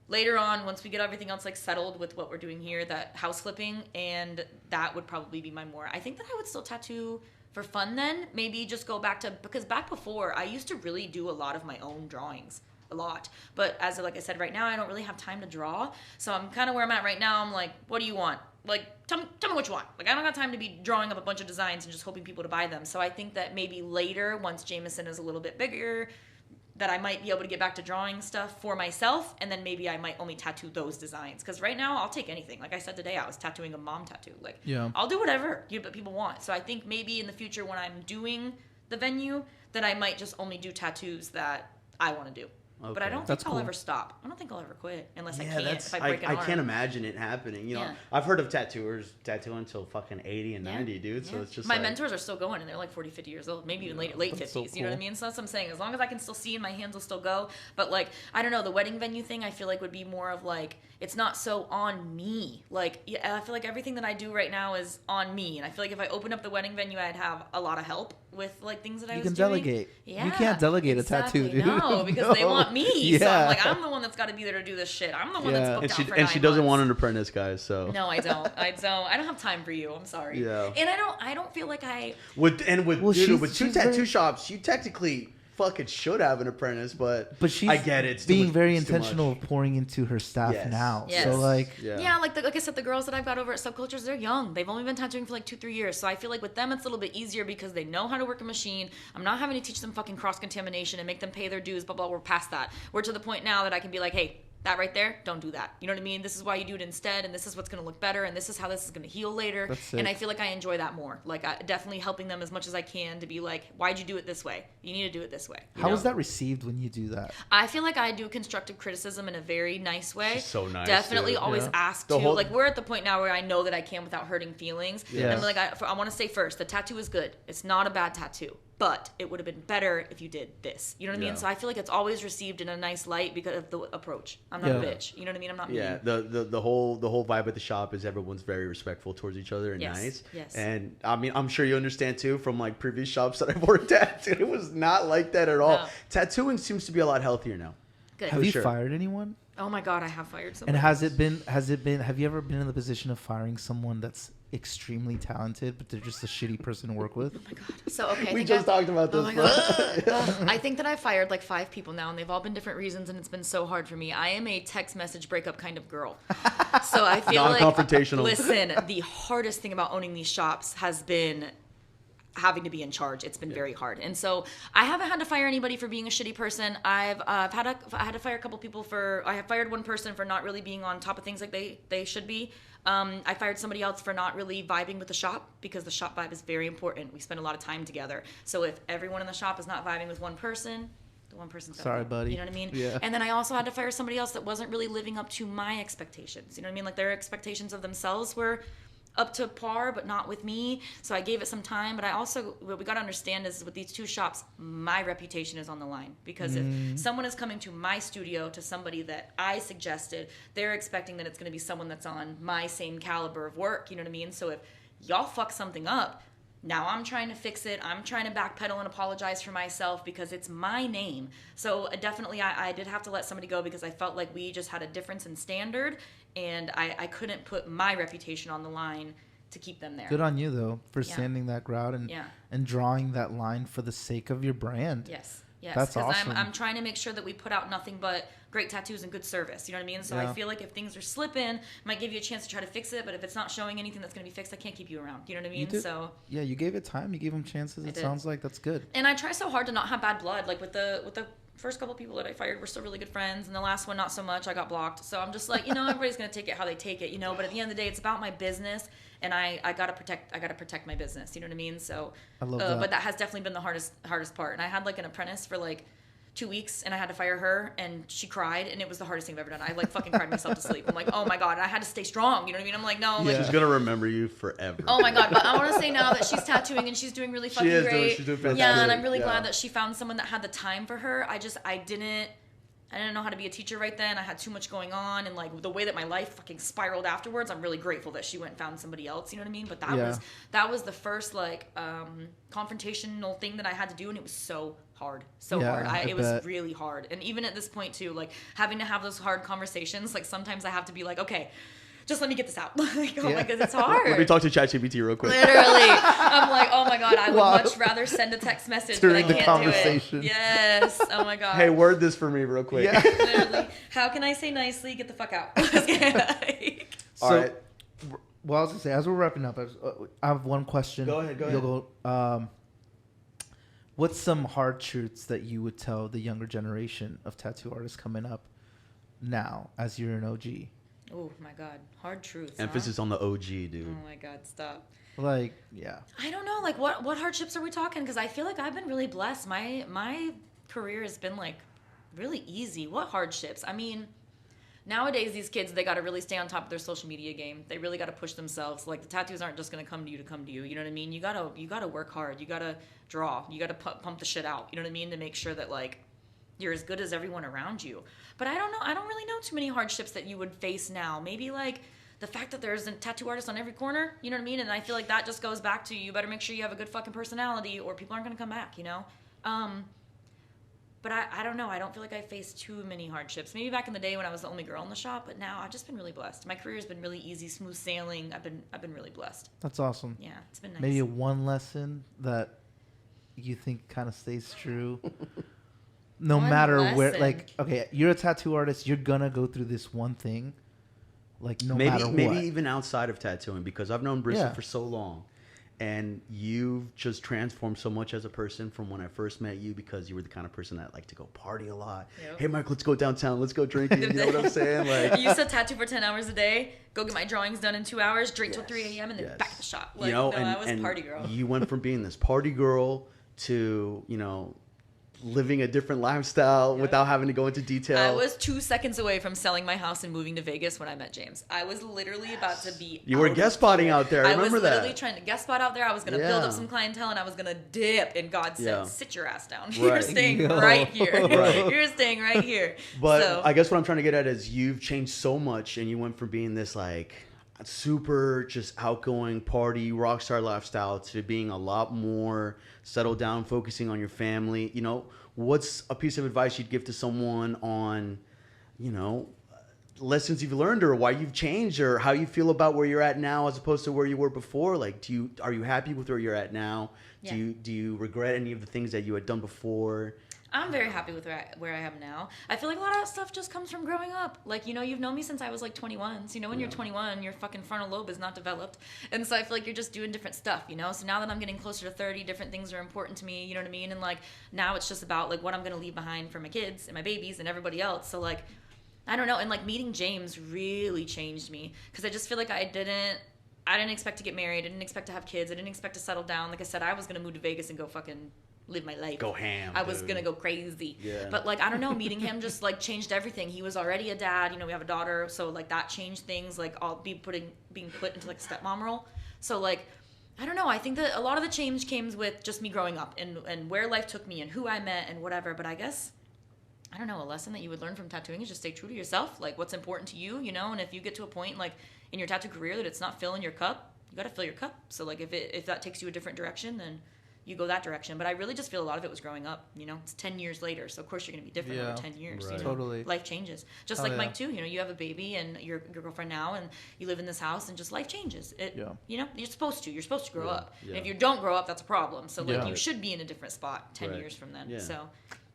later on, once we get everything else like settled with what we're doing here, that house flipping, and that would probably be my more. I think that I would still tattoo for fun then. Maybe just go back to, because back before I used to really do a lot of my own drawings. A lot, but as like I said, right now I don't really have time to draw, so I'm kind of where I'm at right now. I'm like, what do you want? Like, tell me what you want. Like, I don't got time to be drawing up a bunch of designs and just hoping people to buy them. So I think that maybe later, once Jameson is a little bit bigger, that I might be able to get back to drawing stuff for myself, and then maybe I might only tattoo those designs. Because right now I'll take anything. Like I said today, I was tattooing a mom tattoo. Like, Yeah. I'll do whatever people want. So I think maybe in the future when I'm doing the venue, that I might just only do tattoos that I want to do. But I Okay. don't That's think I'll cool. ever stop. I don't think I'll ever quit unless I Yeah, can't. that's If I break an I arm. can't imagine it happening. You know, Yeah. I've heard of tattooers tattooing until fucking 80 and Yeah. 90, dude. So Yeah. it's just my like, mentors are still going and they're like 40, 50 years old, maybe even late that's 50s. so You know what I cool. mean? So that's what I'm saying. As long as I can still see and my hands will still go. But like, I don't know, the wedding venue thing I feel like would be more of like, it's not so on me. Like, yeah, I feel like everything that I do right now is on me. And I feel like if I opened up the wedding venue, I'd have a lot of help with like things that I You was can doing. delegate. Yeah, You can't delegate exactly. a tattoo, dude. No, because they No. want me. So I'm Yeah. like, I'm the one that's got to be there to do this shit. I'm the one Yeah. that's booked and out she for and she 9 doesn't want months. an apprentice, guys. So No, I don't. I don't have time for you. I'm sorry. Yeah. And I don't feel like I. with Well, dude, she's- with two she's tattoo very- shops, you technically fucking should have an apprentice, but But she's I get it. It's too being much- very it's too intentional much. of pouring into her staff Yes. now. Yes. So like, Yeah, like I said, the girls that I've got over at Subcultures, they're young. They've only been tattooing for like 2-3 years. So I feel like with them, it's a little bit easier because they know how to work a machine. I'm not having to teach them fucking cross-contamination and make them pay their dues, blah, blah. We're past that. We're to the point now that I can be like, hey, that right there, don't do that. You know what I mean? This is why you do it instead, and this is what's going to look better, and this is how this is going to heal later. And I feel like I enjoy that more. Like, definitely helping them as much as I can to be like, why'd you do it this way? You need to do it this way. How is that received when you do that? I feel like I do constructive criticism in a very nice way. She's so nice. Definitely always ask to. Like, we're at the point now where I know that I can without hurting feelings. Yeah. And like, I want to say first, the tattoo is good. It's not a bad tattoo. But it would have been better if you did this. You know what I mean? So I feel like it's always received in a nice light because of the approach. I'm not a bitch. You know what I mean? I'm not mean. Yeah, the whole vibe at the shop is everyone's very respectful towards each other and nice. Yes. And I mean, I'm sure you understand too from like previous shops that I've worked at. It was not like that at all. No. Tattooing seems to be a lot healthier now. Good. Have you fired anyone? Oh my God, I have fired someone. And have you ever been in the position of firing someone that's extremely talented, but they're just a shitty person to work with? Oh my God. So, okay. We just talked about this. Oh my God. I think that I fired like 5 people now, and they've all been different reasons, and it's been so hard for me. I am a text message breakup kind of girl. So I feel like, non-confrontational. Listen, the hardest thing about owning these shops has been having to be in charge. It's been very hard. And so I haven't had to fire anybody for being a shitty person. I had to fire a couple people I have fired one person for not really being on top of things like they should be. I fired somebody else for not really vibing with the shop, because the shop vibe is very important. We spend a lot of time together. So if everyone in the shop is not vibing with one person, the one person's sorry, buddy. You know what I mean? Yeah. And then I also had to fire somebody else that wasn't really living up to my expectations. You know what I mean? Like, their expectations of themselves were up to par, but not with me. So I gave it some time. But I also, what we got to understand is with these 2 shops, my reputation is on the line. Because if someone is coming to my studio to somebody that I suggested, they're expecting that it's going to be someone that's on my same caliber of work. You know what I mean? So if y'all fuck something up, now I'm trying to fix it. I'm trying to backpedal and apologize for myself because it's my name. So definitely I did have to let somebody go because I felt like we just had a difference in standard, and I couldn't put my reputation on the line to keep them there. Good on you, though, for standing that ground and drawing that line for the sake of your brand. Yes. That's awesome. I'm trying to make sure that we put out nothing but great tattoos and good service. You know what I mean? So I feel like if things are slipping, might give you a chance to try to fix it. But if it's not showing anything that's going to be fixed, I can't keep you around. You know what I mean? So yeah, you gave it time. You gave them chances. It sounds like that's good. And I try so hard to not have bad blood. Like with the first couple people that I fired, we're still really good friends, and the last one not so much. I got blocked. So I'm just like, everybody's going to take it how they take it, But at the end of the day, it's about my business. And I gotta protect my business. You know what I mean? So I love that. But that has definitely been the hardest part. And I had like an apprentice for like 2 weeks, and I had to fire her, and she cried, and it was the hardest thing I've ever done. I like fucking cried myself to sleep. I'm like, oh my God, and I had to stay strong. You know what I mean? I'm like, no. She's gonna remember you forever. Oh my God, but I want to say now that she's tattooing and she's doing really fucking great. She's doing fantastic. Yeah, and I'm really glad that she found someone that had the time for her. I didn't know how to be a teacher right then. I had too much going on, and like the way that my life fucking spiraled afterwards, I'm really grateful that she went and found somebody else. You know what I mean? But that was the first like confrontational thing that I had to do, and it was so hard. It was really hard. And even at this point too, like having to have those hard conversations, like sometimes I have to be like, okay, just let me get this out. Like, oh my God, it's hard. Let me talk to ChatGPT real quick. Literally. I'm like, oh my God, I would much rather send a text message, but I can't do it. Yes. Oh my God. Hey, word this for me real quick. Yeah. Literally. How can I say nicely, get the fuck out? All right. Well, I was going to say, as we're wrapping up, I have one question. Go ahead. You'll go, what's some hard truths that you would tell the younger generation of tattoo artists coming up now as you're an OG? Oh my God, hard truths. Emphasis on the OG, dude. Oh my God, stop. Like, yeah. I don't know. Like, what hardships are we talking? Because I feel like I've been really blessed. My career has been like really easy. What hardships? I mean, nowadays these kids, they got to really stay on top of their social media game. They really got to push themselves. Like the tattoos aren't just gonna come to you. You know what I mean? You gotta work hard. You gotta draw. You gotta pump the shit out. You know what I mean? To make sure that like you're as good as everyone around you. But I don't know. I don't really know too many hardships that you would face now. Maybe like the fact that there's a tattoo artist on every corner. You know what I mean? And I feel like that just goes back to you better make sure you have a good fucking personality, or people aren't gonna come back. But I don't know. I don't feel like I faced too many hardships. Maybe back in the day when I was the only girl in the shop, but now I've just been really blessed. My career has been really easy, smooth sailing. I've been really blessed. That's awesome. Yeah, it's been nice. Maybe one lesson that you think kind of stays true. No matter where, like, okay, you're a tattoo artist. You're gonna go through this one thing, like matter what. Maybe even outside of tattooing, because I've known Brissa for so long, And you've just transformed so much as a person from when I first met you, because you were the kind of person that liked to go party a lot. Yep. Hey, Mike, let's go downtown. Let's go drinking. You know what I'm saying? I used to tattoo for 10 hours a day, go get my drawings done in 2 hours, drink till 3 a.m. and then back to the shop. Like, I was a party girl. You went from being this party girl to, living a different lifestyle without having to go into detail. I was 2 seconds away from selling my house and moving to Vegas when I met James. I was literally about to be. You were guest spotting out there. I remember that. I was literally trying to guest spot out there. I was going to build up some clientele and I was going to dip. And God said, sit your ass down. You're staying right here. You're staying right here. But I guess what I'm trying to get at is you've changed so much, and you went from being this like super just outgoing party rock star lifestyle to being a lot more settled down, focusing on your family. What's a piece of advice you'd give to someone on, lessons you've learned, or why you've changed, or how you feel about where you're at now as opposed to where you were before? Like, are you happy with where you're at now? Yeah. Do you regret any of the things that you had done before? I'm very happy with where I am now. I feel like a lot of that stuff just comes from growing up. Like, you've known me since I was like 21. So, when you're 21, your fucking frontal lobe is not developed. And so I feel like you're just doing different stuff, So now that I'm getting closer to 30, different things are important to me, you know what I mean? And like, now it's just about like what I'm going to leave behind for my kids and my babies and everybody else. So like, I don't know. And like meeting James really changed me, because I just feel like I didn't expect to get married. I didn't expect to have kids. I didn't expect to settle down. Like I said, I was going to move to Vegas and go fucking live my life. Go ham. I was gonna go crazy. Yeah. But like, I don't know, meeting him just like changed everything. He was already a dad, we have a daughter, so like that changed things. Like I'll be being put into like a stepmom role. So like, I don't know, I think that a lot of the change came with just me growing up and where life took me and who I met and whatever. But I guess, I don't know, a lesson that you would learn from tattooing is just stay true to yourself. Like what's important to you, and if you get to a point like in your tattoo career that it's not filling your cup, you gotta fill your cup. So like if that takes you a different direction, then you go that direction. But I really just feel a lot of it was growing up. It's 10 years later, so of course you're going to be different over 10 years. Right. Totally. Life changes. Just like Mike too. You have a baby and your girlfriend now, and you live in this house, and just life changes. You're supposed to. You're supposed to grow up. Yeah. And if you don't grow up, that's a problem. So like you should be in a different spot 10 years from then. Yeah. So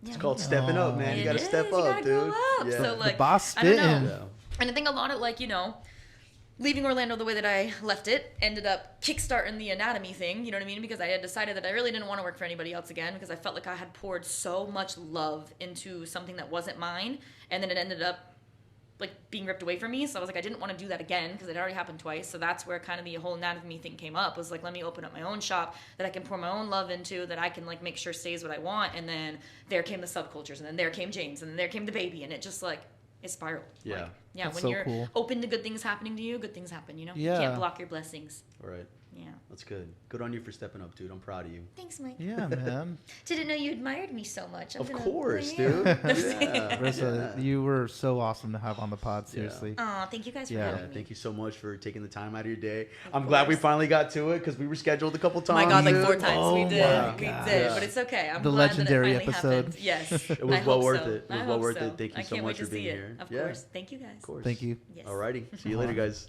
it's called stepping up, man. You got to step up, dude. Yeah. So like, the boss spitting. And I think a lot of like, leaving Orlando the way that I left it ended up kickstarting the anatomy thing, you know what I mean? Because I had decided that I really didn't want to work for anybody else again, because I felt like I had poured so much love into something that wasn't mine, and then it ended up like being ripped away from me. So I was like, I didn't want to do that again, because it already happened twice. So that's where kind of the whole anatomy thing came up, was like, let me open up my own shop that I can pour my own love into, that I can like make sure stays what I want. And then there came the subcultures, and then there came James, and then there came the baby, and it just like, it spiraled. Yeah. Like, That's when so you're cool. open to good things happening to you, good things happen, Yeah. You can't block your blessings. Right. Yeah. That's good. Good on you for stepping up, dude. I'm proud of you. Thanks, Mike. Yeah, man. Didn't know you admired me so much. Of course, dude. Brissa, you were so awesome to have on the pod, seriously. Oh, thank you guys for having me. Thank you so much for taking the time out of your day. I'm glad we finally got to it, because we were scheduled a couple times. Oh my God, like 4 times. We did. We God. did. But it's okay. I'm The glad legendary that it finally episode. happened. Yes. It was well worth it. It was I well hope worth so. it. Thank you I so can't much wait for to being see it. here. Of course. Thank you guys. Of course. Thank you. Yes. Alrighty. See you later, guys.